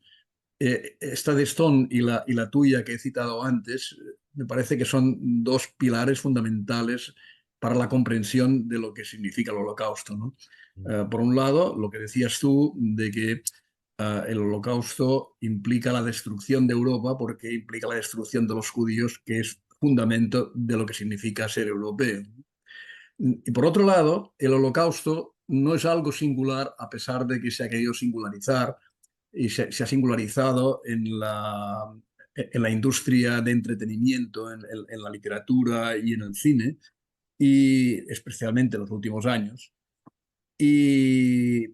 Esta de Stone y la tuya que he citado antes, me parece que son dos pilares fundamentales para la comprensión de lo que significa el Holocausto. ¿No? Por un lado, lo que decías tú de que el Holocausto implica la destrucción de Europa porque implica la destrucción de los judíos, que es fundamento de lo que significa ser europeo. Y por otro lado, el Holocausto no es algo singular a pesar de que se ha querido singularizar y se ha singularizado en la industria de entretenimiento, en la literatura y en el cine, y especialmente en los últimos años. Y,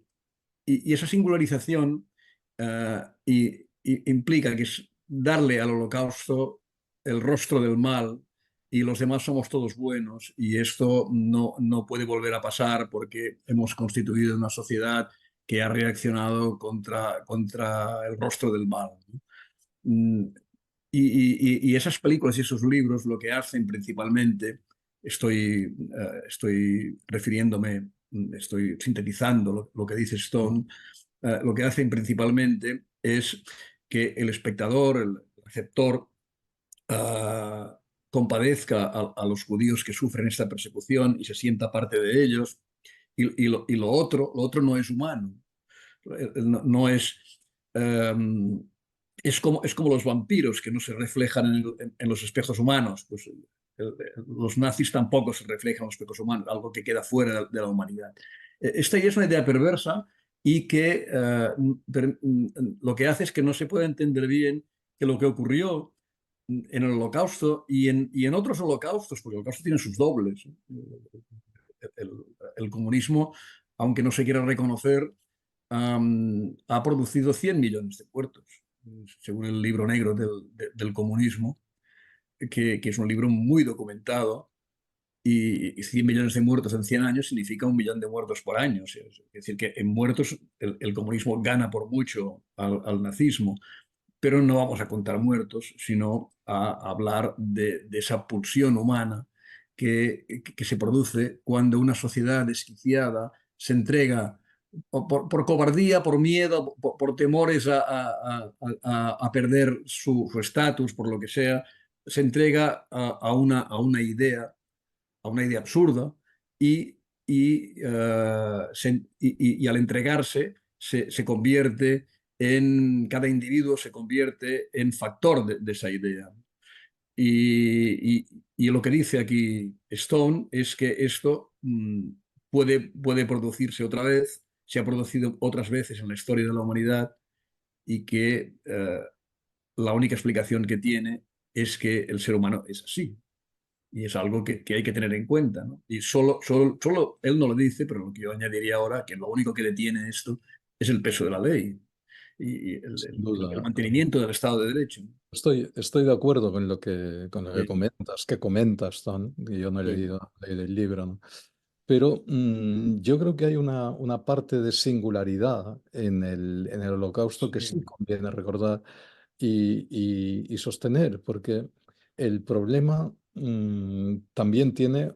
y esa singularización implica que es darle al holocausto el rostro del mal y los demás somos todos buenos y esto no puede volver a pasar porque hemos constituido una sociedad que ha reaccionado contra el rostro del mal, ¿no? Mm, y esas películas y esos libros lo que hacen principalmente, estoy refiriéndome, estoy sintetizando lo que dice Stone, lo que hacen principalmente es que el espectador, el receptor, ah, compadezca a los judíos que sufren esta persecución y se sienta parte de ellos. Y lo otro no es humano, no es, um, es como los vampiros que no se reflejan en los espejos humanos. Pues los nazis tampoco se reflejan en los espejos humanos, algo que queda fuera de la humanidad. Esta es una idea perversa y que lo que hace es que no se puede entender bien que lo que ocurrió en el Holocausto y en otros holocaustos, porque el Holocausto tiene sus dobles. El, el comunismo, aunque no se quiera reconocer, ha producido 100 millones de muertos, según el libro negro del comunismo, que es un libro muy documentado, y 100 millones de muertos en 100 años significa 1 millón de muertos por año. Es decir, que en muertos el comunismo gana por mucho al nazismo, pero no vamos a contar muertos, sino a hablar de esa pulsión humana que se produce cuando una sociedad desquiciada se entrega por cobardía, por miedo, por temores a perder su estatus, por lo que sea, se entrega a una idea absurda y al entregarse se convierte cada individuo se convierte en factor de esa idea. Y lo que dice aquí Stone es que esto puede producirse otra vez, se ha producido otras veces en la historia de la humanidad y que la única explicación que tiene es que el ser humano es así. Y es algo que hay que tener en cuenta, ¿no? Y solo él no lo dice, pero lo que yo añadiría ahora, que lo único que detiene esto es el peso de la ley y Sin el duda. mantenimiento del Estado de Derecho. Estoy de acuerdo con lo Sí, que comentas, Tom, y yo no he sí, leído el libro, ¿no? Pero yo creo que hay una parte de singularidad en el Holocausto que sí sí, conviene recordar y sostener, porque el problema también tiene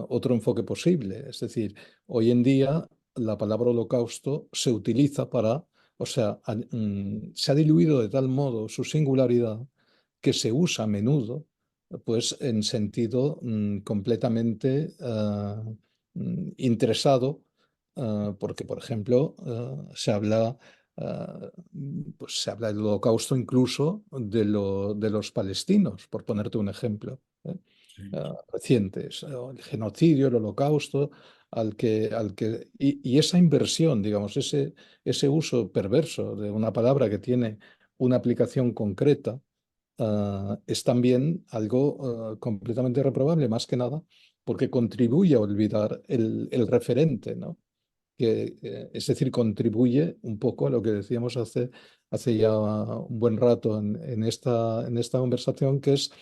otro enfoque posible. Es decir, hoy en día la palabra holocausto se utiliza para, o sea, se ha diluido de tal modo su singularidad que se usa a menudo, pues en sentido completamente interesado, porque, por ejemplo, se habla del holocausto incluso de los palestinos, por ponerte un ejemplo, sí. recientes, el genocidio, el holocausto, y esa inversión, digamos, ese uso perverso de una palabra que tiene una aplicación concreta, es también algo completamente reprobable, más que nada, porque contribuye a olvidar el referente, ¿no? Es decir, contribuye un poco a lo que decíamos hace ya un buen rato en esta conversación, que es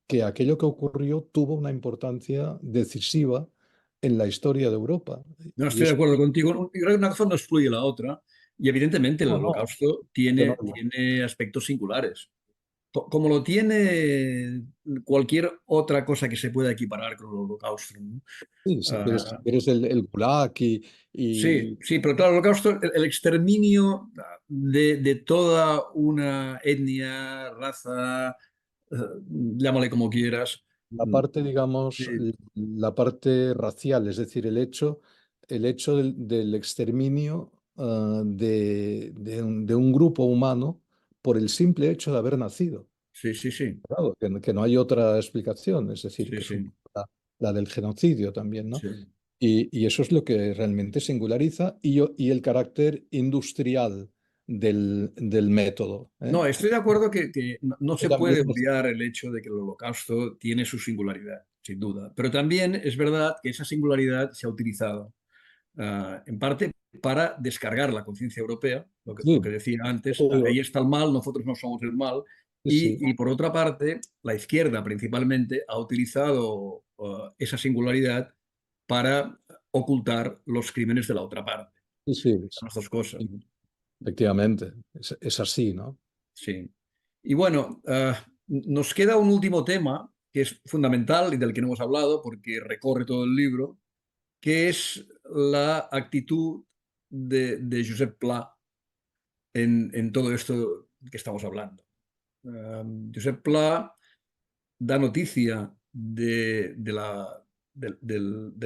que aquello que ocurrió tuvo una importancia decisiva en la historia de Europa. No Y estoy de eso, acuerdo contigo. Yo creo que una cosa no excluye la otra. Y evidentemente el no, no, holocausto que no. tiene aspectos singulares. Como lo tiene cualquier otra cosa que se pueda equiparar con el holocausto, ¿no? Sí, si Ah, quieres el Gulag sí, y sí, pero claro, el holocausto, el exterminio de toda una etnia, raza, eh, llámale como quieras. la parte, digamos, Sí, la parte racial, es decir, el hecho del exterminio de un grupo humano por el simple hecho de haber nacido. sí, sí, sí, Claro, que no hay otra explicación, es decir, sí, que sí, supone la del genocidio también, ¿no? sí. Y eso es lo que realmente singulariza y el carácter industrial del método, ¿eh? No, estoy de acuerdo que no Que se también puede obviar el hecho de que el holocausto tiene su singularidad, sin duda. Pero también es verdad que esa singularidad se ha utilizado en parte para descargar la conciencia europea, lo que sí, decía antes, eso digo, ahí está el mal, nosotros no somos el mal, Sí, sí, Y por otra parte, la izquierda principalmente ha utilizado esa singularidad para ocultar los crímenes de la otra parte. sí, sí, Son las dos cosas, ¿no? efectivamente, es así, ¿no? Sí. Y bueno, nos queda un último tema que es fundamental y del que no hemos hablado porque recorre todo el libro, que es la actitud de Josep Pla en todo esto que estamos hablando. Josep Pla da noticia del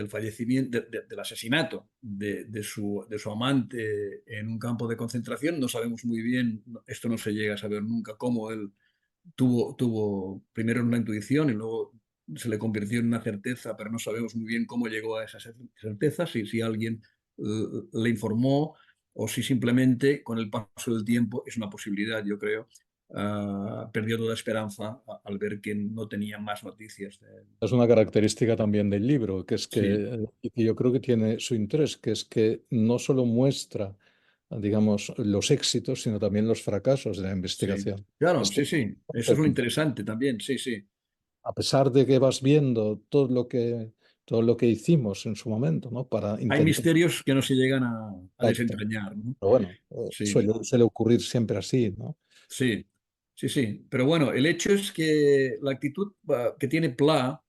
fallecimiento, del asesinato de su amante en un campo de concentración. No sabemos muy bien, esto no se llega a saber nunca, cómo él tuvo primero una intuición y luego se le convirtió en una certeza, pero no sabemos muy bien cómo llegó a esa certeza, si alguien le informó o si simplemente con el paso del tiempo es una posibilidad, yo creo. Perdió toda esperanza al ver que no tenía más noticias de él. Es una característica también del libro, que es Sí, y que yo creo que tiene su interés, que es que no solo muestra, digamos, los éxitos, sino también los fracasos de la sí. investigación. Claro, Esto, sí, sí. Eso es lo interesante también, sí, sí. a pesar de que vas viendo todo lo que hicimos en su momento, ¿no? Para Hay intentar. misterios que no se llegan a Exacto. desentrañar, ¿no? Pero bueno, Sí. suele ocurrir siempre así, ¿no? Sí, sí, sí. Pero bueno, el hecho es que la actitud que tiene Pla,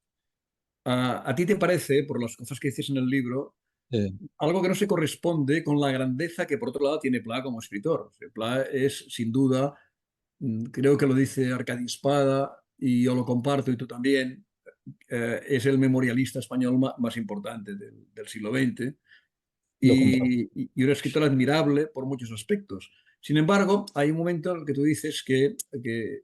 a ti te parece, por las cosas que dices en el libro, Eh, algo que no se corresponde con la grandeza que por otro lado tiene Pla como escritor. O sea, Pla es, sin duda, creo que lo dice Arcadi Espada y yo lo comparto y tú también, es el memorialista español más importante del siglo XX lo comparto. y un escritor admirable por muchos aspectos. Sin embargo, hay un momento en el que tú dices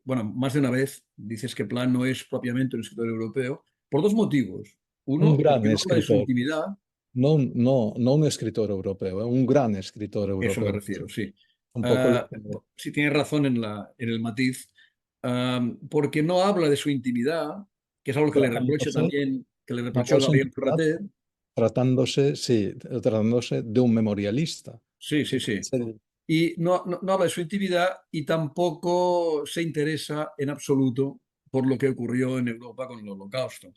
bueno, más de una vez dices que Plan no es propiamente un escritor europeo por dos motivos. Un Uno, gran porque no habla de su escritor, intimidad, no un escritor europeo, un gran escritor eso me europeo. refiero, sí. Un poco lo que... Sí tienes razón en el matiz, porque no habla de su intimidad, que es algo tratándose, que le no reprochó es Gabriel intimidad, Ferrater. sí, tratándose de un memorialista. Sí, sí, Que sí. es el- Y no habla de su intimidad y tampoco se interesa en absoluto por lo que ocurrió en Europa con el Holocausto.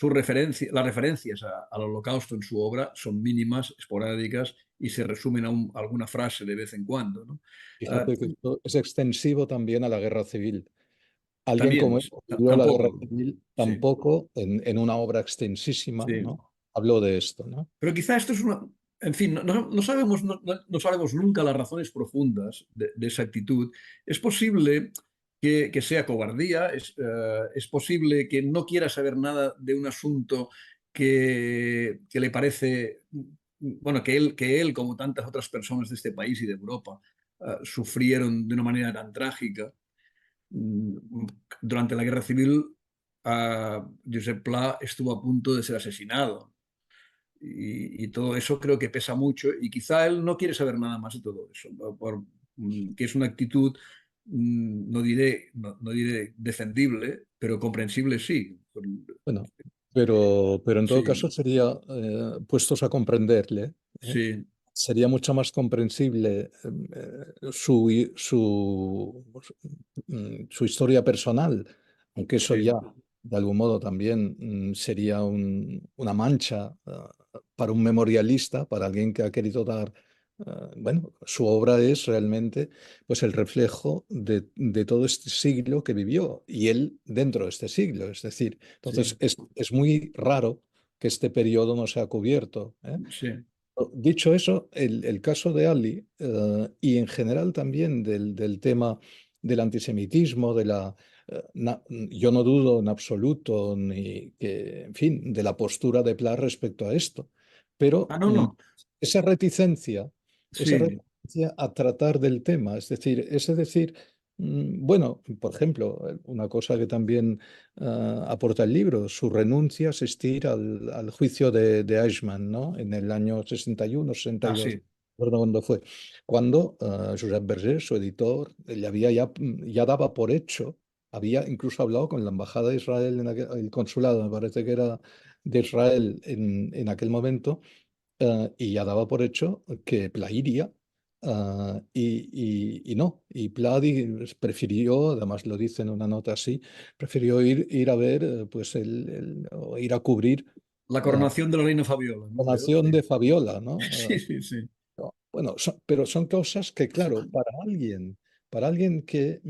Las referencias al Holocausto en su obra son mínimas, esporádicas y se resumen a alguna frase de vez en cuando, ¿no? Ah, Fíjate que esto es extensivo también a la guerra civil. Alguien también, como él que vivió la guerra tampoco, civil sí, tampoco en una obra extensísima, sí. ¿no? Habló de esto, ¿no? Pero quizá esto es una... En fin, no sabemos, no sabemos nunca las razones profundas de esa actitud. Es posible que sea cobardía, es posible que no quiera saber nada de un asunto que le parece, bueno, que él, como tantas otras personas de este país y de Europa, sufrieron de una manera tan trágica. Mm, Durante la Guerra Civil, Josep Pla estuvo a punto de ser asesinado y todo eso creo que pesa mucho y quizá él no quiere saber nada más de todo eso, que es una actitud, no diré defendible, pero comprensible sí. Bueno, pero en todo caso Sí, sería, puestos a comprenderle, sí, sería mucho más comprensible su historia personal, aunque eso sí, ya de algún modo también sería una mancha para un memorialista, para alguien que ha querido dar, bueno, su obra es realmente pues el reflejo de todo este siglo que vivió y él dentro de este siglo. Es decir, entonces sí, es muy raro que este periodo no sea cubierto, ¿eh? sí. Dicho eso, el caso de Ali y en general también del tema del antisemitismo, yo no dudo en absoluto ni que, en fin, de la postura de Pla respecto a esto, pero No, no, esa reticencia, esa sí. reticencia a tratar del tema, es decir, bueno, por ejemplo, una cosa que también aporta el libro, su renuncia a asistir al juicio de Eichmann, ¿no? En el año 61, 62, Sí, no recuerdo cuándo fue, cuando Josep Berger, su editor, le había ya daba por hecho, había incluso hablado con la embajada de Israel, el consulado, me parece que era de Israel en aquel momento, y ya daba por hecho que Pla iría. y no, y Plady prefirió, además lo dice en una nota así, prefirió ir a ver, pues o ir a cubrir La la coronación de la reina Fabiola, ¿no? Veo, coronación sí. de Fabiola, ¿no? Sí, sí, sí. No, bueno, pero son cosas que, claro, para alguien que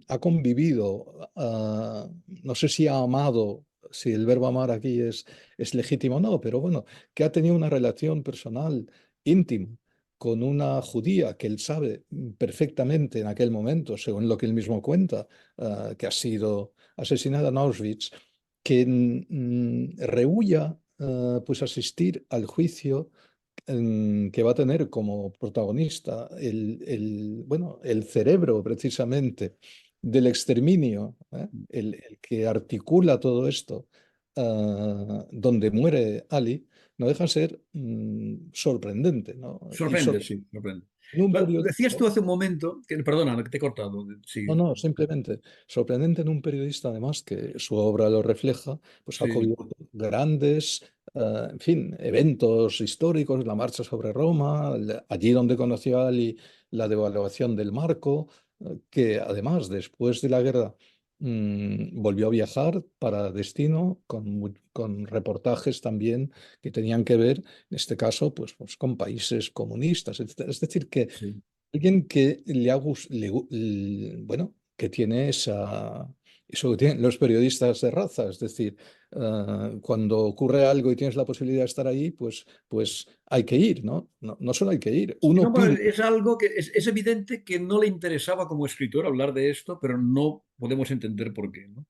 ha convivido, no sé si ha amado, si el verbo amar aquí es legítimo o no, pero bueno, que ha tenido una relación personal íntima con una judía que él sabe perfectamente en aquel momento, según lo que él mismo cuenta, que ha sido asesinada en Auschwitz, que rehúya pues asistir al juicio que va a tener como protagonista bueno, el cerebro precisamente del exterminio, ¿eh? El que articula todo esto, donde muere Ali, no deja de ser sorprendente, ¿no? Y Sorprende, sí, sorprende. en un Decías periodista. tú hace un momento, que, perdona, que te he cortado. No, Sí, no, simplemente sorprendente en un periodista, además, que su obra lo refleja, pues ha sí, cubierto grandes, en fin, eventos históricos, la marcha sobre Roma, allí donde conoció a Ali la devaluación del marco, que además, después de la guerra, volvió a viajar para destino con reportajes también que tenían que ver, en este caso, pues con países comunistas, etc. Es decir, que sí. alguien que le ha bueno, que tiene eso que tienen los periodistas de raza, es decir, cuando ocurre algo y tienes la posibilidad de estar ahí, pues hay que ir, ¿no? No, no solo hay que ir, Sí, no, uno bueno, pide. es algo que es evidente que no le interesaba como escritor hablar de esto, pero no podemos entender por qué, ¿no?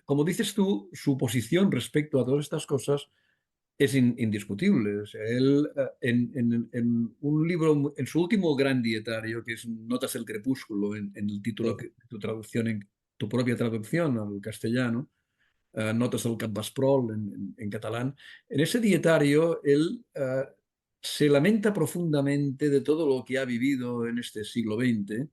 Como dices tú, su posición respecto a todas estas cosas es indiscutible. O sea, él en un libro, en su último gran dietario, que es Notas del Crepúsculo, en el título que tu traducción, en tu propia traducción al castellano, Notas del Campestrol en catalán, en ese dietario él se lamenta profundamente de todo lo que ha vivido en este siglo XX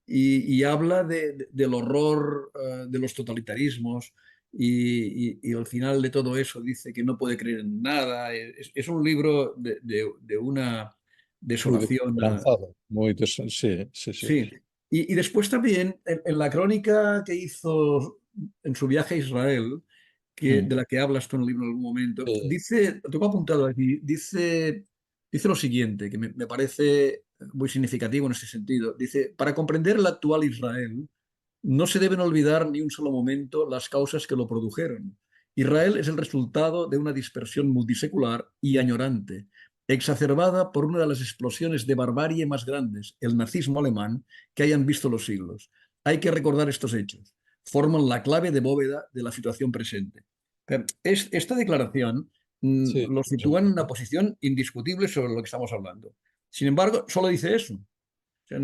y habla del horror de los totalitarismos y al final de todo eso dice que no puede creer en nada. Es un libro de una Muy desolación. desesperanzado, sí, sí, sí. Sí. Y después también en la crónica que hizo en su viaje a Israel, Mm, de la que hablas tú en el libro en algún momento, sí, dice, lo tengo apuntado aquí, dice lo siguiente, que me parece muy significativo en ese sentido. Dice, para comprender el actual Israel, no se deben olvidar ni un solo momento las causas que lo produjeron. Israel es el resultado de una dispersión multisecular y añorante, exacerbada por una de las explosiones de barbarie más grandes, el nazismo alemán, que hayan visto los siglos. Hay que recordar estos hechos. Forman la clave de bóveda de la situación presente. Esta declaración sí, lo sitúa en una posición indiscutible sobre lo que estamos hablando. Sin embargo, solo dice eso. O sea,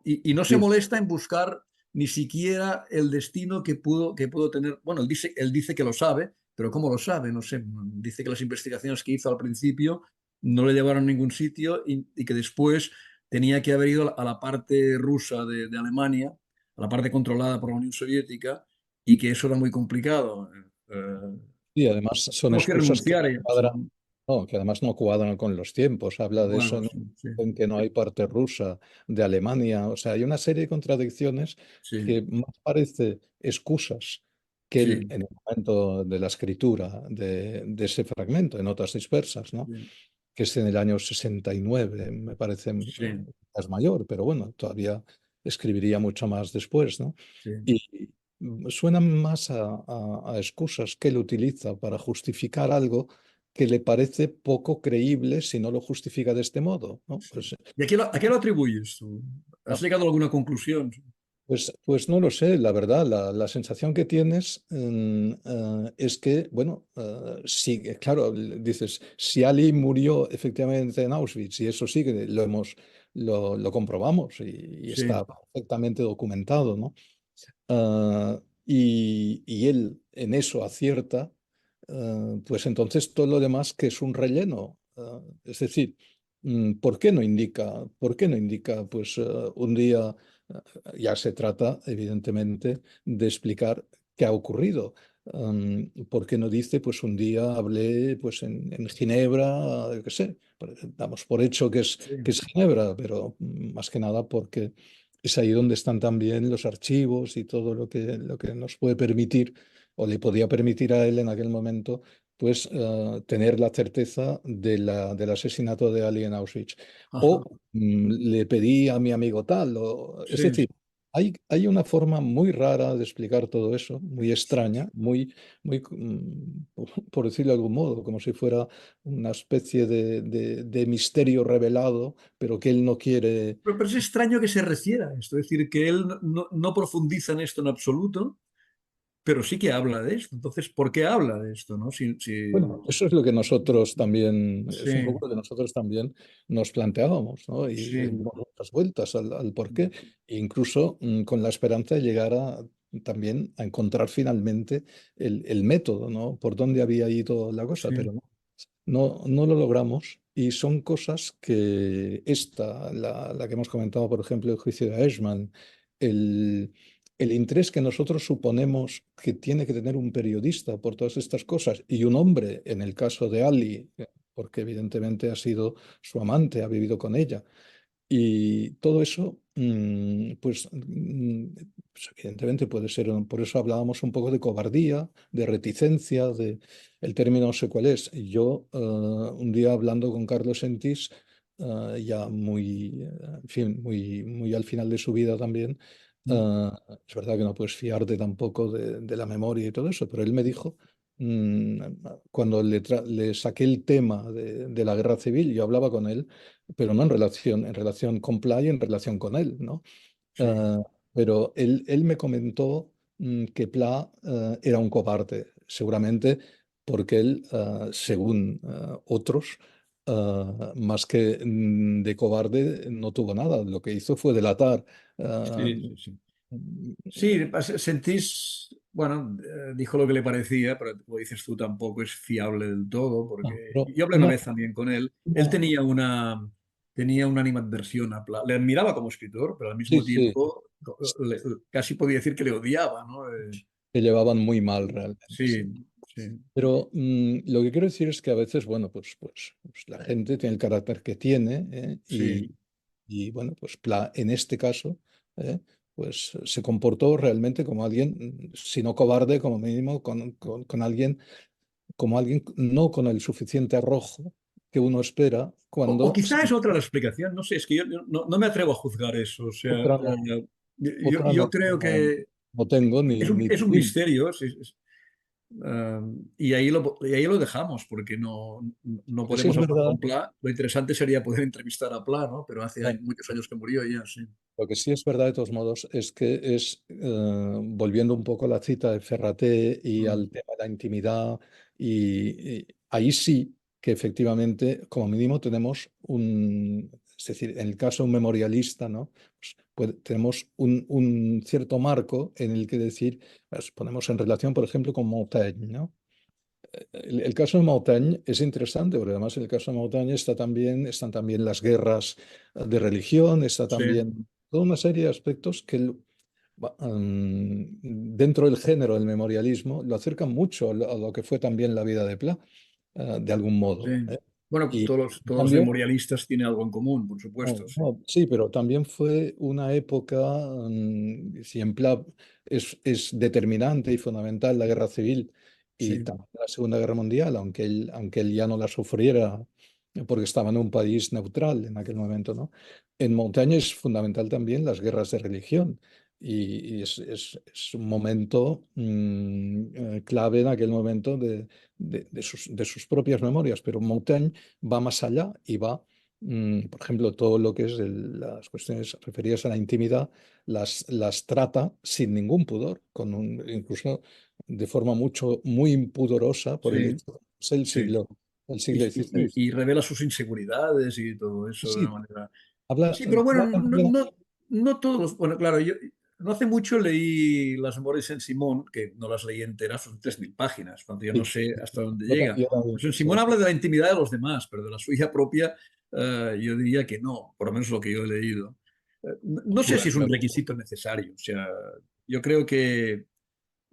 y no se sí. molesta en buscar ni siquiera el destino que pudo tener. Bueno, él dice que lo sabe, pero ¿cómo lo sabe? No sé. Dice que las investigaciones que hizo al principio no le llevaron a ningún sitio y que después tenía que haber ido a la parte rusa de Alemania, a la parte controlada por la Unión Soviética, y que eso era muy complicado. Y además son Tuvo que excusas que renunciar. no cuadran, no, que además no cuadran con los tiempos. Habla de eso Bueno, sí, sí, en que no hay parte rusa de Alemania. O sea, hay una serie de contradicciones sí, que más parece excusas que él, sí, en el momento de la escritura de ese fragmento, de notas dispersas, ¿no? sí, Que es en el año 69, me parece, sí, es mayor, pero bueno, todavía escribiría mucho más después, ¿no? sí. Y suenan más a excusas que él utiliza para justificar algo que le parece poco creíble si no lo justifica de este modo, ¿no? Sí. ¿Y a qué lo atribuyes tú? ¿Has No, llegado a alguna conclusión? pues no lo sé, la verdad, la sensación que tienes es que, bueno, sí, claro, dices, si Ali murió efectivamente en Auschwitz y eso sí que lo comprobamos y está Sí, perfectamente documentado, ¿no? Y él en eso acierta, pues entonces todo lo demás que es un relleno. Es decir, ¿por qué no indica, pues un día ya se trata, evidentemente, de explicar qué ha ocurrido? ¿Por qué no dice, pues un día hablé pues en Ginebra, yo qué sé, damos por hecho que sí. es Ginebra, pero más que nada porque es ahí donde están también los archivos y todo lo que nos puede permitir o le podía permitir a él en aquel momento, pues tener la certeza del asesinato de Ali en Auschwitz. O Ajá. le pedí a mi amigo tal, es Sí, decir, hay una forma muy rara de explicar todo eso, muy extraña, por decirlo de algún modo, como si fuera una especie de misterio revelado, pero que él no quiere. pero es extraño que se refiera a esto, es decir, que él no profundiza en esto en absoluto, pero sí que habla de esto. Entonces, ¿por qué habla de esto, no? Bueno, eso es lo que nosotros también, Sí, es un poco lo que nosotros también nos planteábamos, ¿no? Y le sí, dimos muchas vueltas al por qué, e incluso con la esperanza de llegar también a encontrar finalmente el método, ¿no? Por dónde había ido la cosa, sí, pero no lo logramos. Y son cosas que la que hemos comentado, por ejemplo, el juicio de Eichmann, el, el interés que nosotros suponemos que tiene que tener un periodista por todas estas cosas y un hombre, en el caso de Ali, porque evidentemente ha sido su amante, ha vivido con ella, y todo eso, pues evidentemente puede ser, por eso hablábamos un poco de cobardía, de reticencia, el término no sé cuál es. Y yo, un día hablando con Carlos Sentis, ya en fin, muy al final de su vida también, eh, es verdad que no puedes fiarte tampoco de la memoria y todo eso, pero él me dijo, mm, cuando le saqué el tema de la guerra civil, yo hablaba con él pero no en relación con Play, en relación con él, ¿no? sí, Eh, pero él me comentó que Pla era un cobarde, seguramente porque él, según otros, más que de cobarde, no tuvo nada. Lo que hizo fue delatar. sí, eh, sí, sí. Sí, sentís, bueno, dijo lo que le parecía, pero como dices tú, tampoco es fiable del todo, porque pero yo hablé una una, vez también con él. Él una- tenía una animadversión a Le admiraba como escritor, pero al sí, mismo sí, tiempo casi podía decir que le odiaba, ¿no? se llevaban muy mal realmente, sí. Sí, sí, Pero lo que quiero decir es que a veces, bueno, pues la gente tiene el carácter que tiene, sí, y, bueno, pues en este caso, ¿eh? Pues se comportó realmente como alguien, si no cobarde, como mínimo, con alguien, como alguien no con el suficiente arrojo que uno espera o cuando quizá es otra la explicación, no sé, es que yo no me atrevo a juzgar eso. O sea, otra no, otra yo creo que no tengo ni es un tenía. misterio, y ahí lo dejamos, porque no Lo que sí podemos es hablar verdad. con Pla. Lo interesante sería poder entrevistar a Pla, ¿no? Pero hace muchos años que murió ya, sí. Lo que sí es verdad, de todos modos, es que volviendo un poco a la cita de Ferraté y Mm, al tema de la intimidad, y ahí sí que efectivamente, como mínimo, tenemos es decir, en el caso de un memorialista, ¿no? Tenemos un cierto marco en el que decir, pues, ponemos en relación, por ejemplo, con Montaigne, ¿no? El caso de Montaigne es interesante, porque además en el caso de Montaigne están también las guerras de religión, está sí, también toda una serie de aspectos que dentro del género del memorialismo lo acercan mucho a lo que fue también la vida de Pla, de algún sí. modo. Bueno, Y todos los cambio, memorialistas tienen algo en común, por supuesto, no, sí. no, sí, pero también fue una época, si en plan es determinante y fundamental la guerra civil y Sí, también la Segunda Guerra Mundial, aunque él ya no la sufriera porque estaba en un país neutral en aquel momento, ¿no? En Montaña es fundamental también las guerras de religión y es un momento clave en aquel momento de sus propias memorias, pero Montaigne va más allá y va por ejemplo, todo lo que es las cuestiones referidas a la intimidad, las trata sin ningún pudor, incluso de forma muy impudorosa por el sí, hecho de ser sí. el siglo XVI. Y revela sus inseguridades y todo eso de una Sí, manera. habla, Sí, pero bueno, habla también, no todos Bueno, claro, yo no hace mucho leí Las Memorias en Simón, que no las leí enteras, son 3.000 páginas, cuando yo no sí, sé hasta dónde llega. yo también, Pues en sí. Simón habla de la intimidad de los demás, pero de la suya propia, yo diría que no, por lo menos lo que yo he leído. No sé si Bueno, es un requisito necesario, o sea, yo creo que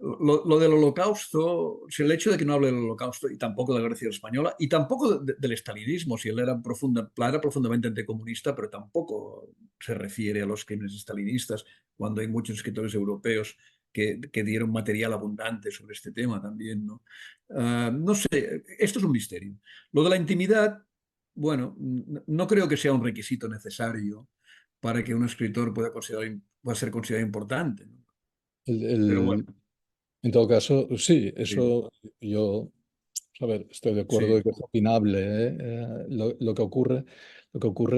lo del holocausto, si el hecho de que no hable del holocausto y tampoco de la Grecia española y tampoco del estalinismo, si él era, era profundamente anticomunista, pero tampoco se refiere a los crímenes estalinistas, cuando hay muchos escritores europeos que dieron material abundante sobre este tema también, ¿no? No sé, esto es un misterio. Lo de la intimidad, bueno, no creo que sea un requisito necesario para que un escritor pueda ser considerado importante, ¿no? El- Pero bueno, el- en todo caso, sí, sí, eso yo, a ver, estoy de acuerdo de sí. que es opinable, ¿eh? Lo que ocurre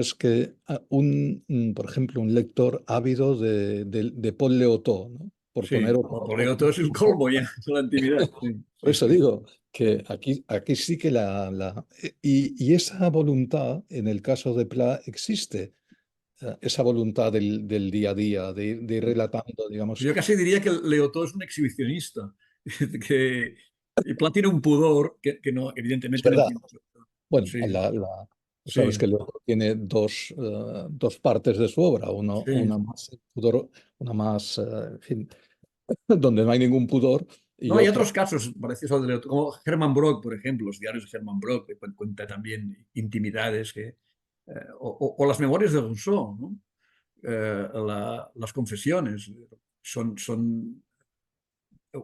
es que por ejemplo, un lector ávido de Paul Leotó, ¿no? Por Sí, poner poleo todo es el colmo ya, es la intimidad. Sí, por sí, eso sí. digo que aquí sí que y esa voluntad, en el caso de Pla, existe, esa voluntad del día a día, de ir relatando, digamos, Yo casi diría que Leotó es un exhibicionista, que y Pla tiene un pudor que no, es evidentemente no verdad. entiende. Bueno, Sí, sabes sí, que luego tiene dos partes de su obra, sí. una más pudor, una más, en fin, donde no hay ningún pudor y No, hay otra. otros casos parecidos al de Leotó, como Hermann Brock, por ejemplo, los diarios de Hermann Brock, que cuenta también intimidades, o las memorias de Rousseau, ¿no? Las confesiones son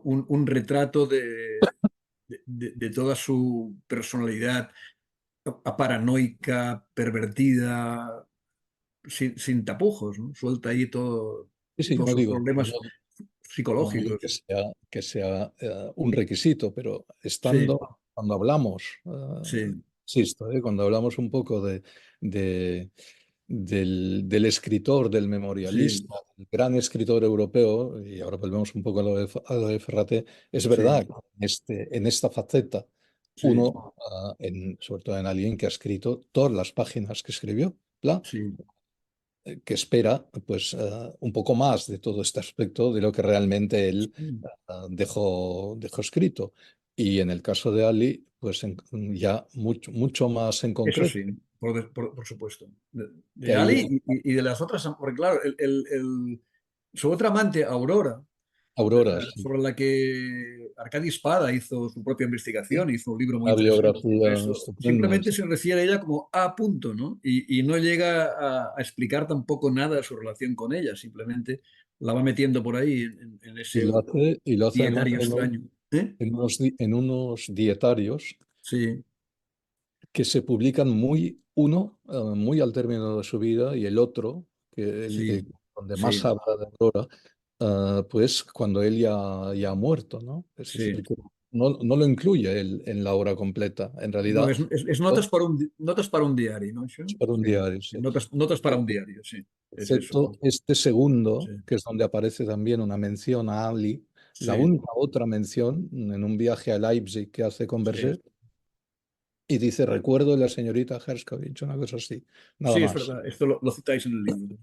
un retrato de toda su personalidad paranoica, pervertida, sin tapujos, ¿no? Suelta ahí Sí, sí, todos no sus digo, problemas no digo psicológicos. que sea un requisito, pero Sí, cuando hablamos, sí, insisto, cuando hablamos un poco de, del escritor, del sí, memorialista, el gran escritor europeo, y ahora volvemos un poco a lo de Ferrate, es verdad sí, que en esta faceta, sí, uno, sobre todo en alguien que ha escrito todas las páginas que escribió, ¿la? sí. Que espera pues un poco más de todo este aspecto de lo que realmente él Sí. dejó escrito. Y en el caso de Ali, pues ya mucho más en Eso concreto, sí, por supuesto. que De ahí Ali y de las otras, porque claro, su otra amante, Aurora, Aurora, sí, sobre la que Arcadi Espada hizo su propia investigación, hizo un libro muy una interesante sobre biografía eso. estupenda. Simplemente se refiere a ella como A punto, ¿no? Y no llega a explicar tampoco nada de su relación con ella, simplemente la va metiendo por ahí en ese Y lo hace además dietario extraño. ¿Eh? en unos dietarios Sí, que se publican uno muy al término de su vida y el otro, sí, donde más sí, habla de Aurora, pues cuando él ya ha muerto, ¿no? Es sí. decir, que no lo incluye él en la obra completa. En No, realidad, es notas para un diario, ¿no? es Això? para un Sí, diario, sí, sí. notas para un diario, sí. Es eso. Excepto este Sí, segundo, que es donde aparece también una mención a Ali, la sí, única otra mención en un viaje a Leipzig que hace con sí. Berger, y dice, recuerdo de la señorita Herskovich, una cosa así, nada Sí, es más. verdad. Esto lo citáis en el libro.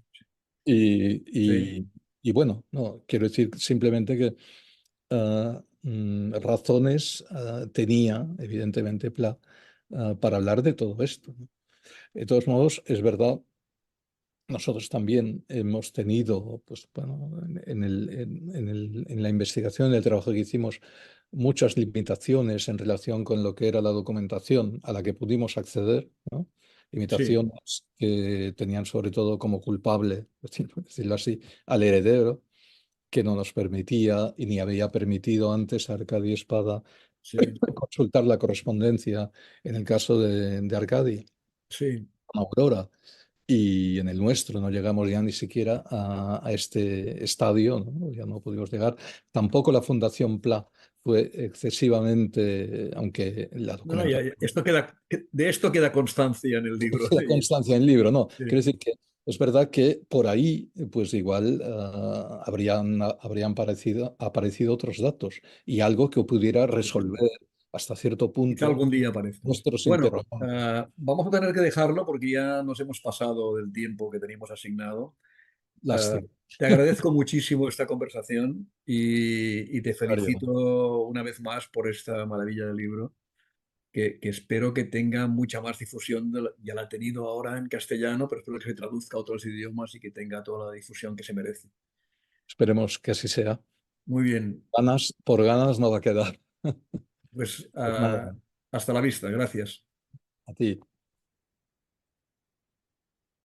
Sí, Y, y bueno, no, quiero decir simplemente que razones tenía, evidentemente, para hablar de todo esto, ¿no? De todos modos, es verdad, nosotros también hemos tenido, pues bueno, en la investigación, en el trabajo que hicimos, muchas limitaciones en relación con lo que era la documentación a la que pudimos acceder, ¿no? sí, Limitaciones que tenían sobre todo como culpable, decirlo así, al heredero, que no nos permitía y ni había permitido antes a Arcadio Espada sí, consultar la correspondencia en el caso de Arcadio sí. con Aurora. Y en el nuestro no llegamos ya ni siquiera a este estadio, ¿no? Ya no pudimos llegar. Tampoco la Fundación PLA fue excesivamente, aunque la No, no, documentación, de esto queda constancia en el libro. la constancia en libro, no. Sí, Quiero decir que es verdad que por ahí, pues igual habrían aparecido otros datos y algo que pudiera sí, sí. resolver hasta cierto Quizá punto algún día aparezca. nuestros Bueno, interrogantes. vamos a tener que dejarlo porque ya nos hemos pasado del tiempo que teníamos asignado. Eh, Lástima. Te agradezco muchísimo esta conversación y te Mario. felicito una vez más por esta maravilla de libro, que espero que tenga mucha más difusión. Ya la ha tenido ahora en castellano, pero espero que se traduzca a otros idiomas y que tenga toda la difusión que se merece. Esperemos que así sea. Muy bien. Por ganas no va a quedar. Pues Pues nada, hasta la vista. Gracias. a ti.